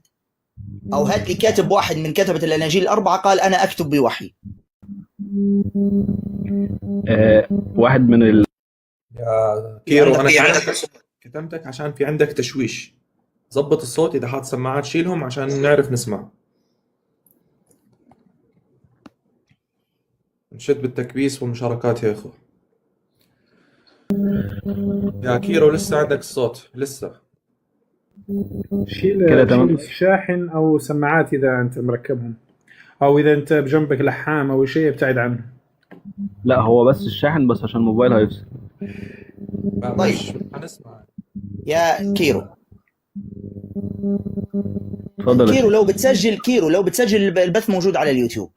أو هات لي كاتب واحد من كتبة الأناجيل الأربعة قال أنا أكتب بوحي. واحد من يا كيرو أنا كتمتك عشان في عندك تشويش. ظبط الصوت، إذا حاط سماعات شيلهم عشان نعرف نسمع. نشد بالتكبيس والمشاركات يا إخوة. يا كيرو لسه عندك الصوت لسه. شيل الشاحن أو سماعات إذا أنت مركبهم، أو إذا أنت بجنبك لحام أو شيء ابتعد عنه. لا هو بس الشاحن بس عشان الموبايل هيفصل. طيب هنسمع يا كيرو. تفضل. كيرو لو بتسجل البث موجود على اليوتيوب.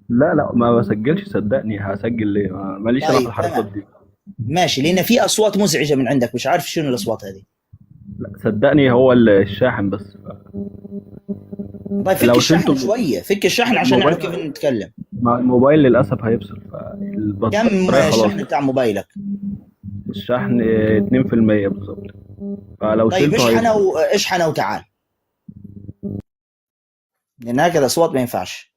لا ما بسجلش صدقني. هسجل ليه؟ ماليش انا في الحركات دي. ماشي، لان في اصوات مزعجه من عندك، مش عارف شنو الاصوات هذه. لا صدقني هو الشاحن بس. طيب فك الشاحن شويه، فك الشاحن عشان نعرف كيف نتكلم. الموبايل للاسف هيفصل. كم الشحن بتاع موبايلك؟ الشحن 2% بالظبط. فلو طيب شلته اشحن وتعال، لان هكذا اصوات ما ينفعش.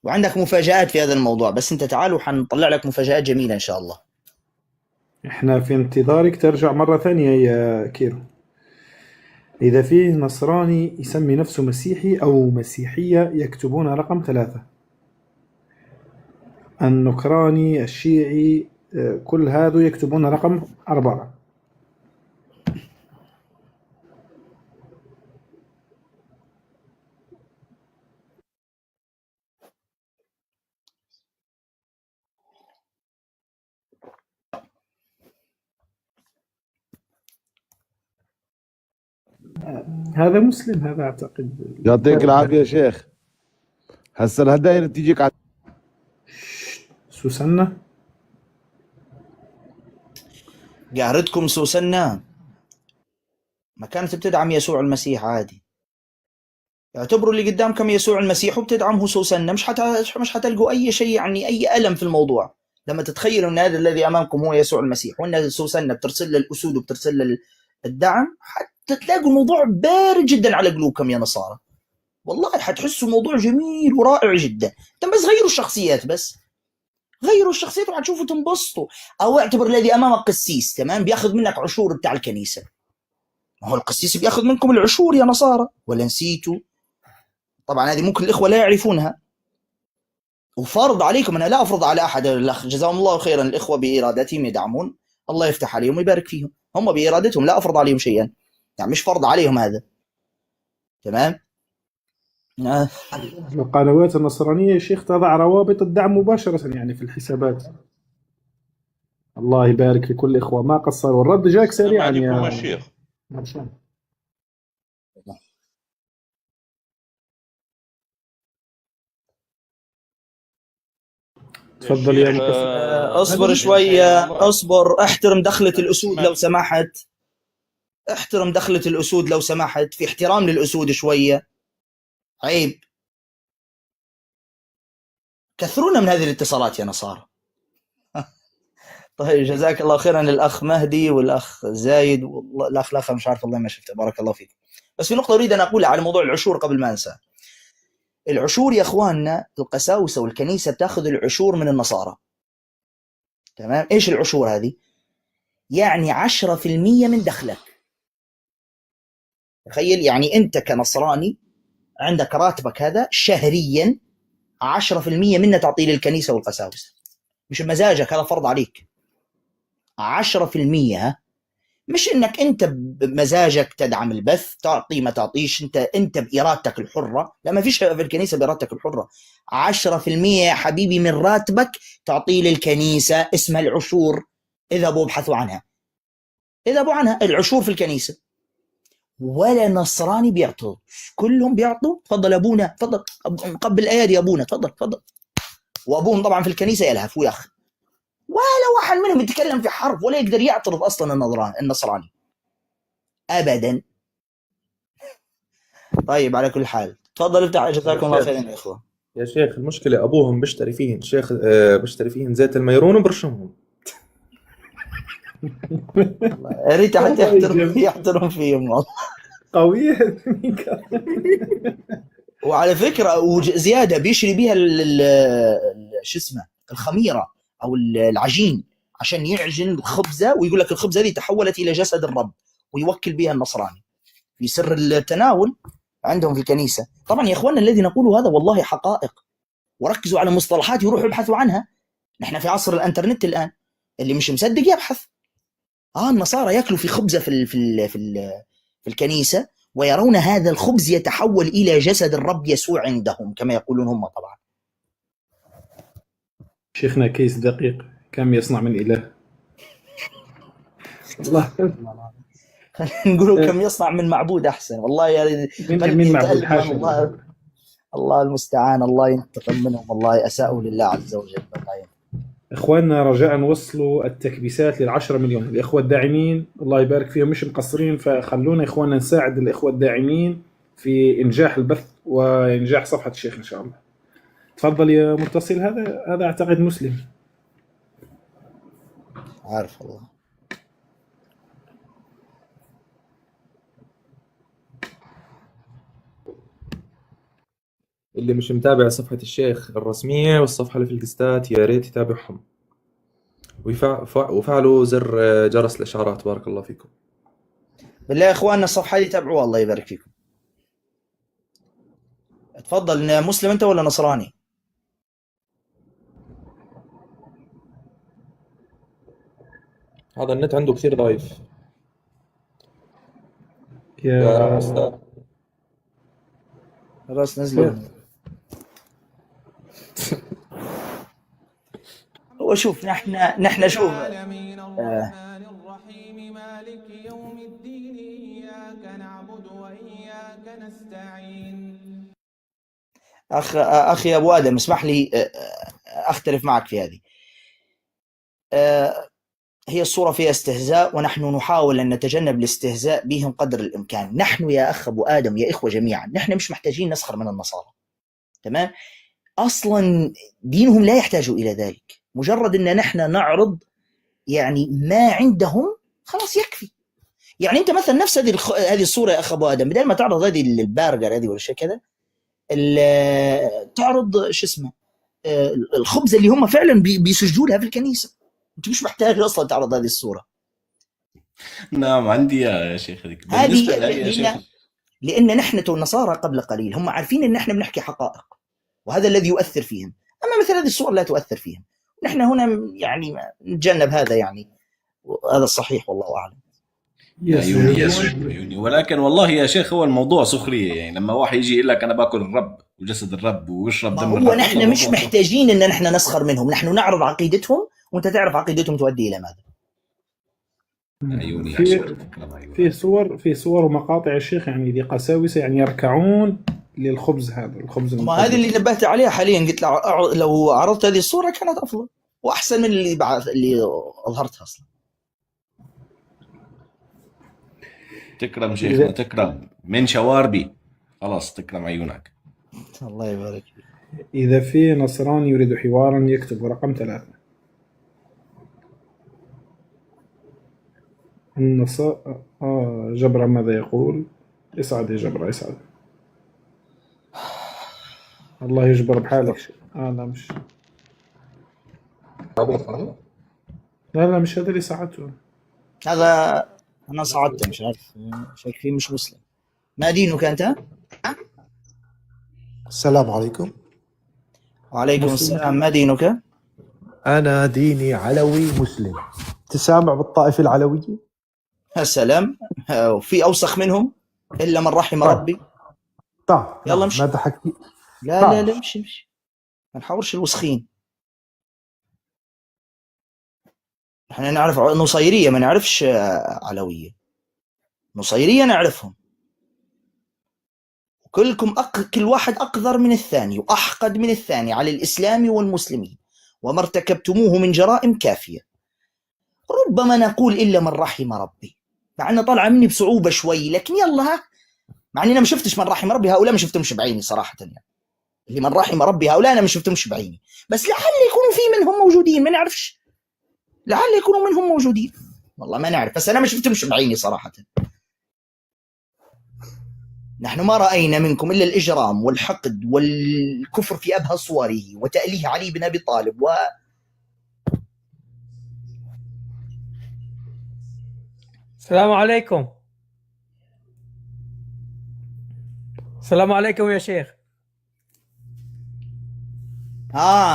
وعندك مفاجآت في هذا الموضوع، بس انت تعال وحنطلع لك مفاجآت جميلة ان شاء الله. احنا في انتظارك ترجع مرة ثانية يا كيرو. إذا فيه نصراني يسمي نفسه مسيحي أو مسيحية يكتبون رقم 3، النكراني الشيعي كل هذا يكتبون رقم 4. هذا مسلم، هذا أعتقد. يعطيك العافية يا شيخ. هسه الهدايا تجيك على سوسنة. قاهرتكم سوسنة ما كانت بتدعم يسوع المسيح عادي. اعتبروا اللي قدامكم يسوع المسيح وبتدعمه سوسنة، مش حتلقوا أي شيء يعني أي ألم في الموضوع. لما تتخيلوا أن هذا الذي أمامكم هو يسوع المسيح، وأن سوسنة بترسل له الأسود وبترسل له الدعم، حتى تلاقوا الموضوع بارد جدا على قلوبكم يا نصارى. والله حتحسوا الموضوع جميل ورائع جدا. انتم بس غيروا الشخصيات، بس غيروا الشخصيات وحتشوفوا تنبسطوا. او اعتبر الذي امامك قسيس، تمام، بياخذ منك عشور بتاع الكنيسه. ما هو القسيس بياخذ منكم العشور يا نصارى، ولا نسيتوا؟ طبعا هذه ممكن الاخوه لا يعرفونها، وفرض عليكم. انا لا افرض على احد. الاخ جزاهم الله خيرا، الاخوه بارادتهم يدعمون، الله يفتح عليهم ويبارك فيهم. هم بارادتهم، لا افرض عليهم شيئا، يعني مش فرض عليهم هذا، تمام. القنوات النصرانية يا شيخ تضع روابط الدعم مباشرة يعني في الحسابات. الله يبارك في كل إخوة ما قصروا. الرد جاك سريعا يا شيخ. تفضل يا اصبر شوية، اصبر، احترم دخلة الأسود لو سمحت، احترم دخلة الأسود لو سمحت، في احترام للأسود شوية، عيب. كثرونا من هذه الاتصالات يا نصارى. طيب جزاك الله خيرا الأخ مهدي والأخ زايد والله الأخ مش عارف والله ما شفته، بارك الله فيك. بس في نقطة أريد أن أقولها على موضوع العشور قبل ما أنسى. العشور يا إخواننا، القساوسة والكنيسة بتاخذ العشور من النصارى، تمام. إيش العشور هذه؟ يعني 10% من دخلك. تخيل يعني أنت كنصراني عندك راتبك هذا شهريا 10% منه تعطيه للكنيسة والقساوسة، مش بمزاجك، هذا فرض عليك. 10%، مش انك انت بمزاجك تدعم البث تعطي ما تعطيش، انت بارادتك الحره. لا، ما فيش في الكنيسه بارادتك الحره. 10% يا حبيبي من راتبك تعطيه للكنيسه، اسمها العشور. اذهبوا ابحثوا عنها، اذهبوا عنها، العشور في الكنيسه. ولا نصراني بيعطوا، كلهم بيعطوا. تفضل ابونا، تفضل قبل الايادي يا ابونا، تفضل تفضل. وابوهم طبعا في الكنيسه يلهف وياخذ، ولا واحد منهم يتكلم في حرف ولا يقدر يعترض اصلا النصراني ابدا. طيب على كل حال تفضل افتح، جزاكم الله خيرا يا اخوه. يا شيخ المشكلة أبوهم بيشتري فيهن شيخ، بيشتري فيهن زيت الميرون وبرشمهم. يا ريت حتى يحترم فيهم والله. قوية. وعلى فكرة وزيادة بيشري بيها شو اسمه الخميرة أو العجين عشان يعجن الخبزة، ويقول لك الخبزة هذه تحولت إلى جسد الرب، ويوكل بها النصراني في سر التناول عندهم في الكنيسة. طبعا يا إخواننا الذي نقوله هذا والله حقائق، وركزوا على مصطلحات يروحوا يبحثوا عنها. نحن في عصر الانترنت الآن، اللي مش مصدق يبحث. النصارى يأكلوا في خبزة في الكنيسة، ويرون هذا الخبز يتحول إلى جسد الرب يسوع عندهم كما يقولون هم. طبعا شيخنا كيس دقيق، كم يصنع من إله. الله نقولوا كم يصنع من معبود أحسن. والله يا من معبود حاشا. الله المستعان، الله ينتقم منهم، والله أساءوا لله عز وجل. إخواننا رجاء وصلوا التكبيسات لل10 مليون. الإخوة الداعمين الله يبارك فيهم مش مقصرين، فخلونا إخواننا نساعد الإخوة الداعمين في إنجاح البث وإنجاح صفحة الشيخ إن شاء الله. تفضل يا متصل. هذا أعتقد مسلم. عارف الله. اللي مش متابع صفحة الشيخ الرسمية والصفحة اللي في القستات يا ريت يتابعهم، وفعلوا زر جرس الإشعارات. بارك الله فيكم. بالله يا إخواننا الصفحة دي تابعوها، الله يبارك فيكم. تفضل، مسلم أنت ولا نصراني؟ هذا النت عنده كثير ضعيف يا أستاذ. خلاص نزلوا. هو شوف نحن شوف أخي أبو آدم، اسمح لي أختلف معك في هذه. هي الصورة فيها استهزاء، ونحن نحاول أن نتجنب الاستهزاء بهم قدر الإمكان. نحن يا أخ أبو آدم، يا إخوة جميعا، نحن مش محتاجين نسخر من النصارى، تمام؟ أصلا دينهم لا يحتاج إلى ذلك. مجرد أن نحن نعرض يعني ما عندهم خلاص يكفي. يعني أنت مثلا نفس هذه الصورة يا أخ أبو آدم، بدل ما تعرض هذه البرجر هذه ولا شيء كذا، تعرض شو اسمه الخبز اللي هم فعلا بيسجدوا لها في الكنيسة. أنت مش محتاج أصلا تعرض هذه الصورة. نعم عندي يا شيخ هذيك. هذه بالنسبة لي يا شيخ، لأن نحن النصارى قبل قليل هم عارفين أن نحن بنحكي حقائق، وهذا الذي يؤثر فيهم. أما مثل هذه الصور لا تؤثر فيهم. نحن هنا يعني نتجنب هذا، يعني هذا الصحيح والله أعلم. عيوني. ولكن والله يا شيخ هو الموضوع سخرية. يعني لما واحد يجي يقول لك أنا باكل الرب وجسد الرب ويشرب دم الرب، هو نحن مش محتاجين أن نحن نسخر منهم، نحن نعرض عقيدتهم، وأنت تعرف عقيدتهم تؤدي إلى ماذا. عيوني يا شيخ. في صور ومقاطع يا شيخ، يعني ذي قساوسة يعني يركعون للخبز هذا، الخبز ما هذه اللي نبهت عليها حاليا. قلت لو عرضت هذه الصورة كانت أفضل وأحسن من اللي أظهرتها أصلا. تكرم شيخنا، تكرم من شواربي، خلاص تكرم عيونك. الله يبارك. إذا في نصراني يريد حوارا يكتب رقم 3. جبرة ماذا يقول؟ اسعد يا جبرة، اسعد. الله يجبر بحالك. لا مش لا مش هذا اللي ساعدته. هذا أنا صعدته، مش عارف شايف فيه مش مسلم. ما دينك أنت؟ السلام عليكم. وعليكم السلام. ما دينك؟ أنا ديني علوي مسلم. تسامع بالطائفة العلوية؟ السلام. في أوسخ منهم إلا من رحم ربي. طيب يلا امشي. ماذا حكي؟ لا امشي. ما نحاورش الوسخين. احنا نعرف نصيرية، ما نعرفش علوية. نصيرية نعرفهم. كل واحد أقذر من الثاني وأحقد من الثاني على الإسلام والمسلمين، وما ارتكبتموه من جرائم كافية. ربما نقول إلا من رحم ربي، مع أنه طالع مني بصعوبة شوي، لكن يلا ها. مع أني أنا ما شفتش من رحم ربي، هؤلاء ما شفتهمش بعيني صراحة. يعني اللي من رحم ربي هؤلاء أنا ما شفتهمش بعيني، بس لعل يكونوا في منهم موجودين، ما نعرفش. لعل يكونوا منهم موجودين، والله ما نعرف، بس أنا ما شفتهمش بعيني صراحة. نحن ما رأينا منكم إلا الإجرام والحقد والكفر في أبهى صوره وتأليه علي بن أبي طالب السلام عليكم. السلام عليكم يا شيخ.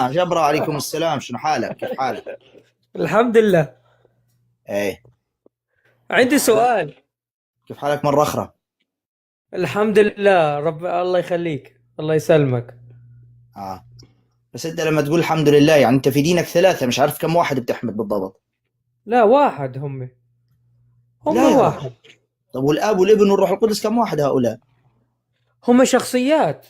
جبرة عليكم السلام. شنو حالك؟ كيف حالك؟ الحمد لله. ايه عندي سؤال. كيف حالك مرة أخرى؟ الحمد لله، رب الله يخليك، الله يسلمك. بس أنت لما تقول الحمد لله يعني أنت في دينك 3، مش عارف كم واحد بتحمد بالضبط. لا واحد، هم لا واحد. طب والآب والابن والروح القدس كم واحد هؤلاء؟ هم شخصيات.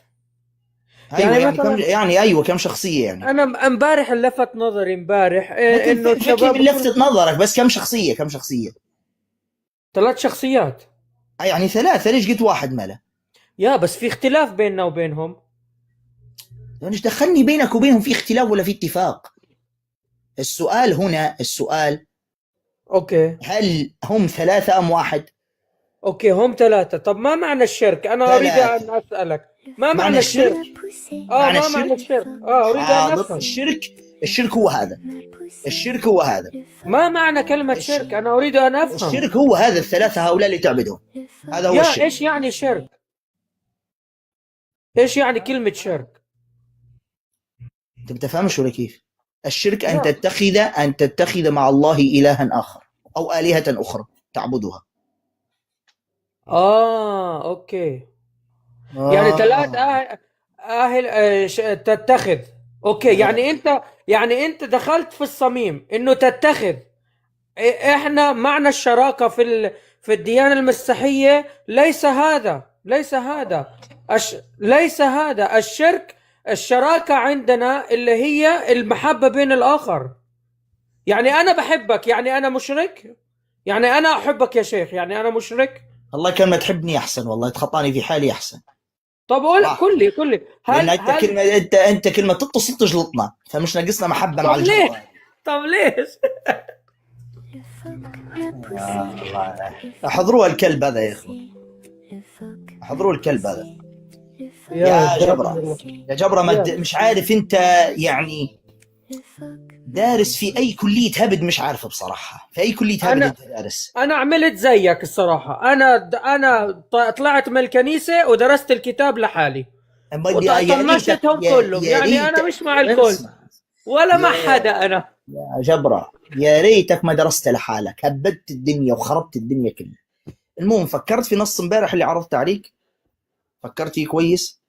أيوة يعني أيوة كم شخصية يعني؟ أنا امبارح لفت نظري إنه الشباب من لفتت نظرك، بس كم شخصية؟ 3 شخصيات. يعني 3، ليش قلت واحد ماله؟ يا بس في اختلاف بيننا وبينهم. مش دخلني بينك وبينهم في اختلاف ولا في اتفاق. السؤال هنا اوكي، هل هم 3 أم 1؟ اوكي هم 3. طب ما معنى الشرك؟ انا اريد ان اسالك ما معنى الشرك؟ معنى الشرك اريد ان افهم. الشرك هو هذا. الشرك هو هذا. ما معنى كلمة شرك؟ انا اريد ان افهم. الشرك هو هذا ال3 هؤلاء اللي تعبدهم، هذا هو الشرك. ايش يعني شرك؟ ايش يعني كلمة شرك؟ انت بتفهمش ولا كيف؟ الشرك أن تتخذ مع الله إلها آخر أو آلهة أخرى تعبدها. اوكي. يعني 3 تتخذ. اوكي، يعني انت دخلت في الصميم انه تتخذ. احنا معنى الشراكة في الديانة المسيحية ليس هذا الشرك. الشراكة عندنا اللي هي المحبة بين الآخر. يعني انا بحبك، يعني انا مشرك، يعني انا احبك يا شيخ، يعني انا مشرك. الله كان ما تحبني احسن، والله تخطاني في حالي احسن. طب قول صراحة. كلي لان انت كلمه تتصل تجلطنا، فمش ناقصنا محبه مع طب ليه؟ الجلطه. طب ليش؟ الله. احضروا الكلب هذا يا اخوان، احضروا الكلب هذا يا جبرة. يا جبرة مش عارف انت يعني دارس في اي كلية هبد؟ مش عارفه بصراحة في اي كلية هبد انت دارس. انا عملت زيك الصراحة، انا طلعت من الكنيسة ودرست الكتاب لحالي وطنشتهم كلهم، يعني انا مش مع الكل ولا مع حدا. انا يا جبرة يا ريتك ما درست لحالك، هبدت الدنيا وخربت الدنيا كلها. المهم فكرت في نص امبارح اللي عرضت عليك؟ فكرت فيه كويس؟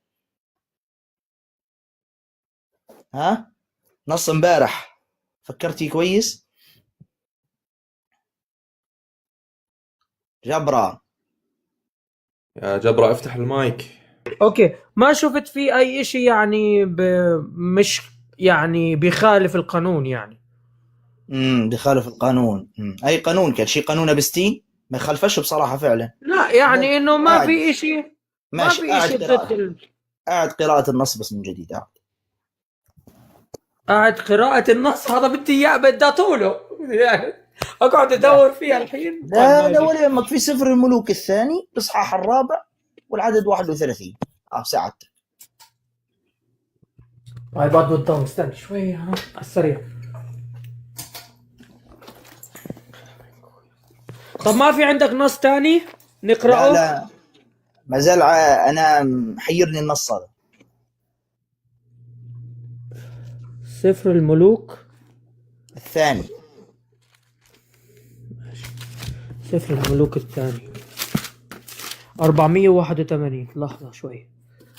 ها نص امبارح فكرت فيه كويس؟ جبرة يا جبرة افتح المايك. اوكي، ما شفت في اي اشي يعني مش يعني بيخالف القانون يعني. بيخالف القانون. اي قانون؟ كان شيء قانون ابستين ما يخالفش بصراحة فعلا. لا يعني انه ما في اشي، ما ماشي. في اشي ضد قاعد قراءة النص بس من جديد. قاعد قراءة النص، هذا بدي اياه بدي اطوله يعني اقعد ادور فيها الحين. لا ولا يهمك، في سفر الملوك الثاني الاصحاح الرابع والعدد 31. ساعدتك. هاي بعد بالضبط، استنى شوي على السريع. طب ما في عندك نص تاني نقرأه؟ لا ما زال انا محيرني النص هذا. سفر الملوك الثاني. سفر الملوك الثاني 481. لحظة شوي.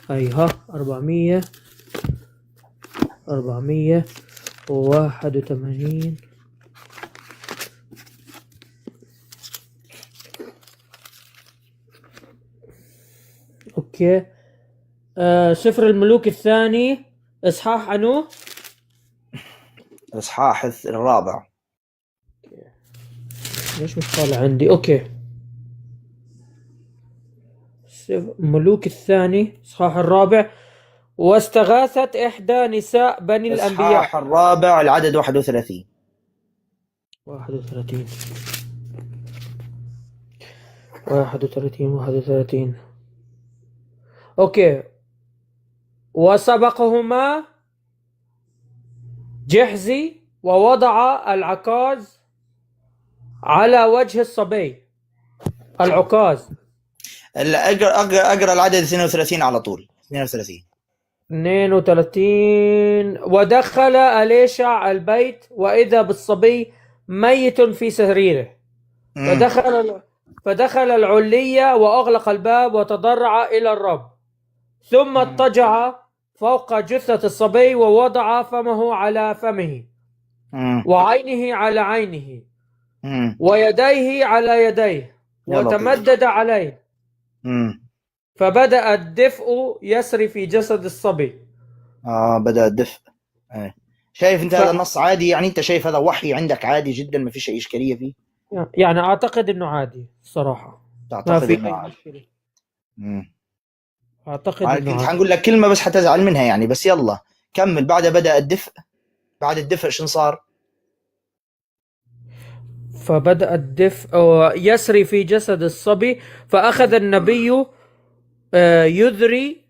ها 481. اوكي. سفر الملوك الثاني اصحاح عنو الاصحاح الرابع. ليش مش طالع عندي؟ اوكي. ملوك الثاني اصحاح الرابع. واستغاثت احدى نساء بني الانبياء. الاصحاح الرابع العدد 31. 31. اوكي. وسبقهما جحزي ووضع العكاز على وجه الصبي. العكاز. اقرا العدد 32 على طول. 32. ودخل أليشع البيت وإذا بالصبي ميت في سريره. فدخل العلية وأغلق الباب وتضرع إلى الرب، ثم اضطجع فوق جثة الصبي ووضع فمه على فمه وعينه على عينه ويديه على يديه وتمدد عليه. فبدأ الدفء يسري في جسد الصبي. بدأ الدفء. شايف انت هذا النص عادي؟ يعني انت شايف هذا وحي عندك عادي جدا ما فيش اي اشكاليه فيه؟ يعني اعتقد انه عادي الصراحه. تعتقد انه عادي؟ اعتقد انا انه كنت عادي. حنقول لك كلمه بس حتزعل منها يعني، بس يلا كمل. بعد بدأ الدفء، بعد الدفء شنو صار؟ فبدأ الدفء يسري في جسد الصبي، فأخذ النبي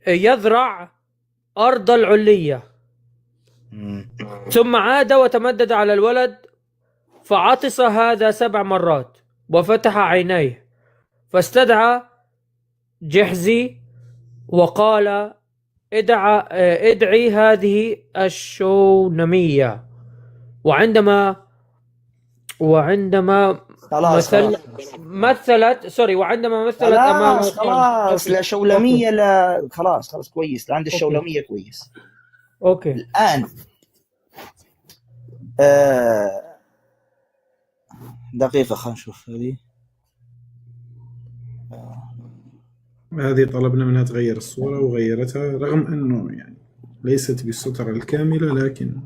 يذرع أرض العلية، ثم عاد وتمدد على الولد فعطس هذا 7 مرات وفتح عينيه، فاستدعى جحزي وقال ادعي هذه الشونمية. وعندما مثلت امام خلاص لا شولمية. لا خلاص كويس. عند الشولمية كويس. اوكي. الآن دقيقة خلينا نشوف هذه طلبنا منها تغير الصورة وغيرتها، رغم أنه يعني ليست بالسترة الكاملة، لكن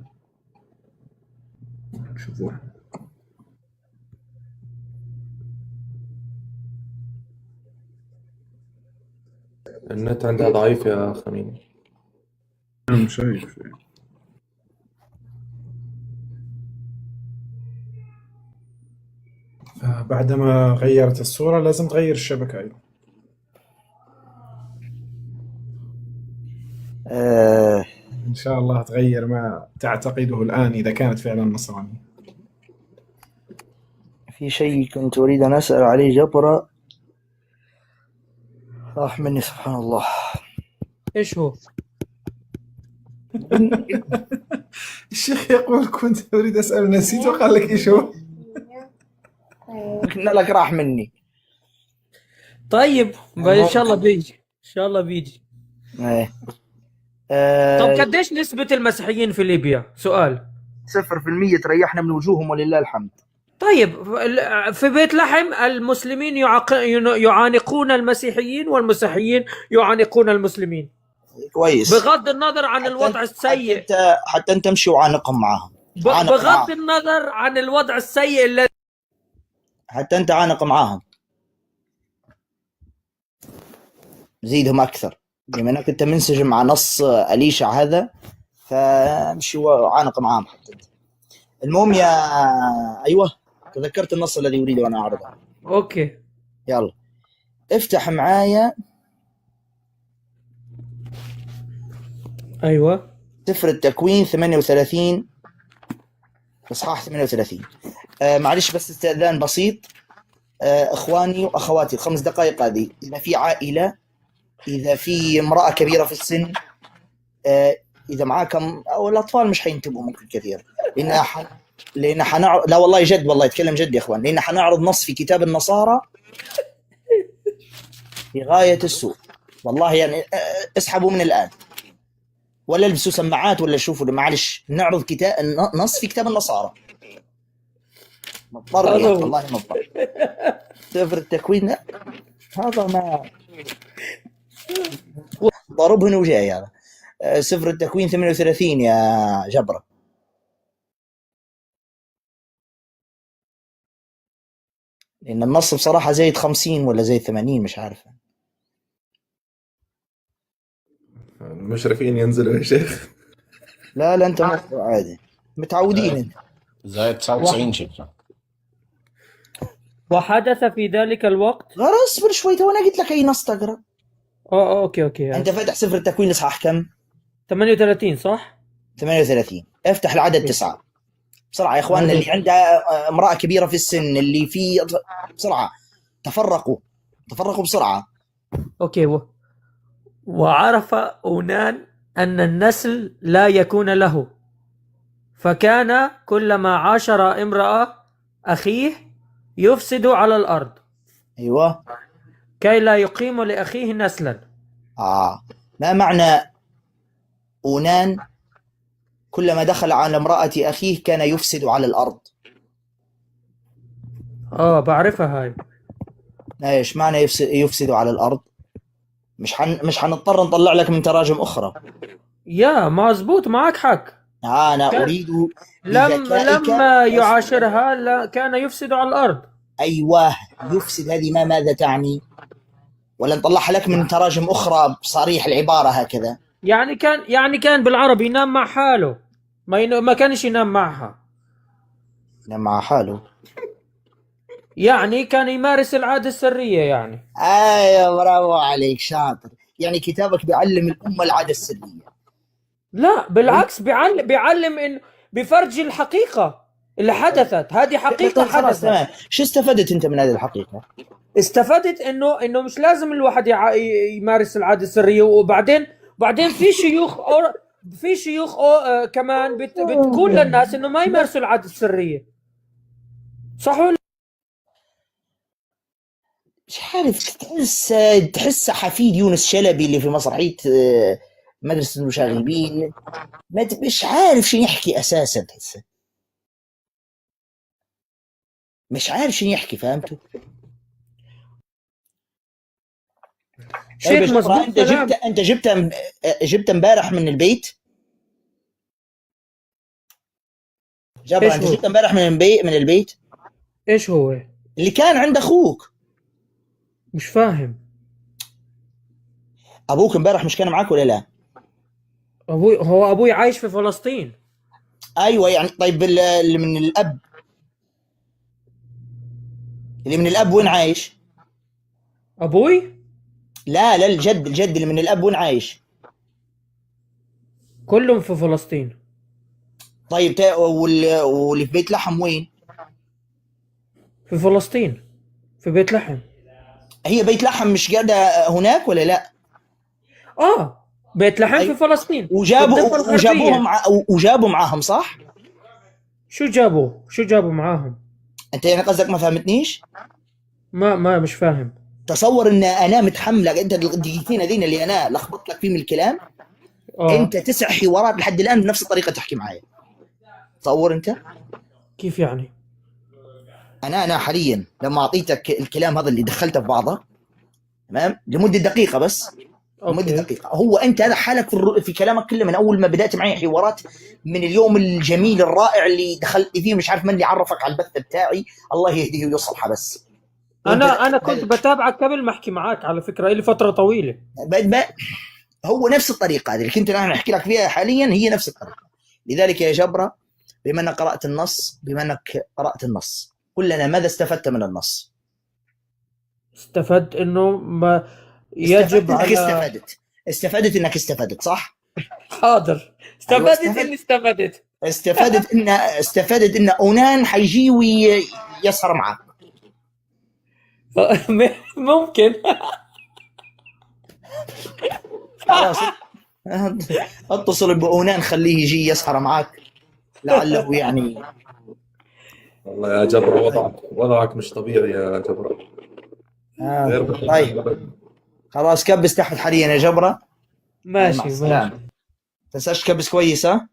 شوفوها. النت عندها ضعيف يا خميني. مش شايف. بعدما غيرت الصورة لازم تغير الشبكة أيضا. إن شاء الله تغير ما تعتقده الآن إذا كانت فعلا نصرانية. في شيء كنت أريد أن أسأل عليه جبرة راح مني سبحان الله. ايش هو؟ الشيخ يقول كنت أريد أسأل نسيت وقال لك إيش هو؟ قلنا لك راح مني. طيب ان شاء الله بيجي، ان شاء الله بيجي. ايه. طب قديش نسبة المسيحيين في ليبيا؟ سؤال. 0% تريحنا من وجوههم ولله الحمد. طيب في بيت لحم المسلمين يعانقون المسيحيين والمسيحيين يعانقون المسلمين. كويس. بغض النظر عن الوضع السيء. حتى انت تمشي وعانقهم معهم. بغض النظر عن الوضع السيء الذي حتى انت عانق معاهم. زيدهم اكثر بما انك انت منسجم مع نص اليشع هذا، فامشي وعانق معاهم حتى انت. المهم يا ايوه تذكرت النص الذي اريد ان اعرضه. اوكي يلا افتح معايا. ايوه سفر التكوين 38 اصحاح 38. معلش بس استئذان بسيط. اخواني واخواتي 5 دقائق هذه، اذا في عائله، اذا في امراه كبيره في السن، اذا معاكم او الاطفال مش حينتبهوا ممكن كثير، لان حنعرض، لا والله جد، والله يتكلم جد يا اخوان، لان حنعرض نص في كتاب النصارى في غايه السوء والله. يعني اسحبوا من الان ولا البسوا سماعات ولا شوفوا، معلش نعرض كتاب نص في كتاب النصارى. مضطر والله مضطر. سفر التكوين هذا ما ضرب هنا وجاي هذا. سفر التكوين 38 يا جبرة. لأن النص بصراحة زايد 50 ولا زايد 80 مش عارف. المشرفين ينزلوا يا شيخ. لا أنت عادي متعودين انت. زايد 99 شكله. وحدث في ذلك الوقت. غير اصبر شوي، تو انا قلت لك اي نص تقرا. اوكي انت فاتح سفر التكوين اصحاح كم؟ 38 صح؟ 38. افتح العدد 9 بسرعه يا اخواننا. اللي عندها امراه كبيره في السن، اللي في بسرعه تفرقوا بسرعه. اوكي. وعرف أونان أن النسل لا يكون له، فكان كلما عاشر امرأة أخيه يفسد على الأرض. أيوة. كي لا يقيم لأخيه نسلا. ما معنى أونان كلما دخل على امرأة أخيه كان يفسد على الأرض؟ بعرفها هاي. ايش معنى يفسد على الأرض؟ مش حنضطر نطلع لك من تراجم أخرى. يا مزبوط معك حق. أنا أريد لما يعاشرها كان يفسد على الأرض. أيوة يفسد، هذه ماذا تعني؟ ولا نطلعها لك من تراجم أخرى بصريح العبارة هكذا؟ يعني كان بالعربي ينام مع حاله، ما كانش ينام معها. ينام مع حاله يعني كان يمارس العادة السرية يعني. ايوه برافو عليك شاطر. يعني كتابك بيعلم الأمة العادة السرية. لا بالعكس، بيعلم إنه بفرج الحقيقة اللي حدثت. هذه حقيقة حدثت. شو استفدت أنت من هذه الحقيقة؟ استفدت إنه مش لازم الواحد يمارس العادة السرية. وبعدين في شيوخ كمان بتقول للناس إنه ما يمارسوا العادة السرية. صح ولا؟ مش عارف، تحس حفيد يونس شلبي اللي في مسرحية مدرسة المشاغبين. مش عارف شو يحكي أساسا، تحسه مش عارف شو يحكي. فهمتوا؟ شيء مظبوط. انت جبت امبارح من البيت. جبر انت جبت امبارح من البيت. ايش هو اللي كان عند اخوك؟ مش فاهم. ابوك امبارح مش كان معاك ولا لا؟ ابوي عايش في فلسطين. ايوه يعني طيب اللي من الاب، اللي من الاب وين عايش؟ ابوي لا الجد اللي من الاب وين عايش؟ كلهم في فلسطين. طيب واللي في بيت لحم وين؟ في فلسطين في بيت لحم. هي بيت لحم مش قاعده هناك ولا لا؟ بيت لحم في فلسطين. وجابوا معاهم صح؟ شو جابوا معاهم؟ انت يعني قصدك ما فهمتنيش؟ ما مش فاهم. تصور ان انا متحملك انت الدقيقتين هذين اللي انا لخبطت لك فيهم الكلام. انت 9 حوارات لحد الان بنفس الطريقه تحكي معايا. تصور انت كيف يعني؟ انا حاليا لما اعطيتك الكلام هذا اللي دخلته في بعضه تمام لمده دقيقه بس، لمده دقيقه، هو انت هذا حالك في كلامك كله من اول ما بدات معي حوارات من اليوم الجميل الرائع اللي دخلت فيه، مش عارف من اللي عرفك على البث بتاعي، الله يهديه ويصلحه. بس انا كنت بتابعك قبل ما احكي معاك على فكره لي فتره طويله. هو نفس الطريقه هذه اللي كنت انا احكي لك فيها حاليا، هي نفس الطريقه. لذلك يا جبره بما انك قرات النص قل لنا ماذا استفدت من النص؟ استفدت انه ما يجب على استفدت انك استفدت صح؟ حاضر. استفدت ان اونان حيجي ويسهر معك. ممكن. خلاص اتصل باونان خليه يجي يسهر معك لعله يعني. والله يا جبرة وضعك مش طبيعي يا جبرة. طيب خلاص كبس تحت حاليا يا جبرة. ماشي. تنساش تكبس كويس ها.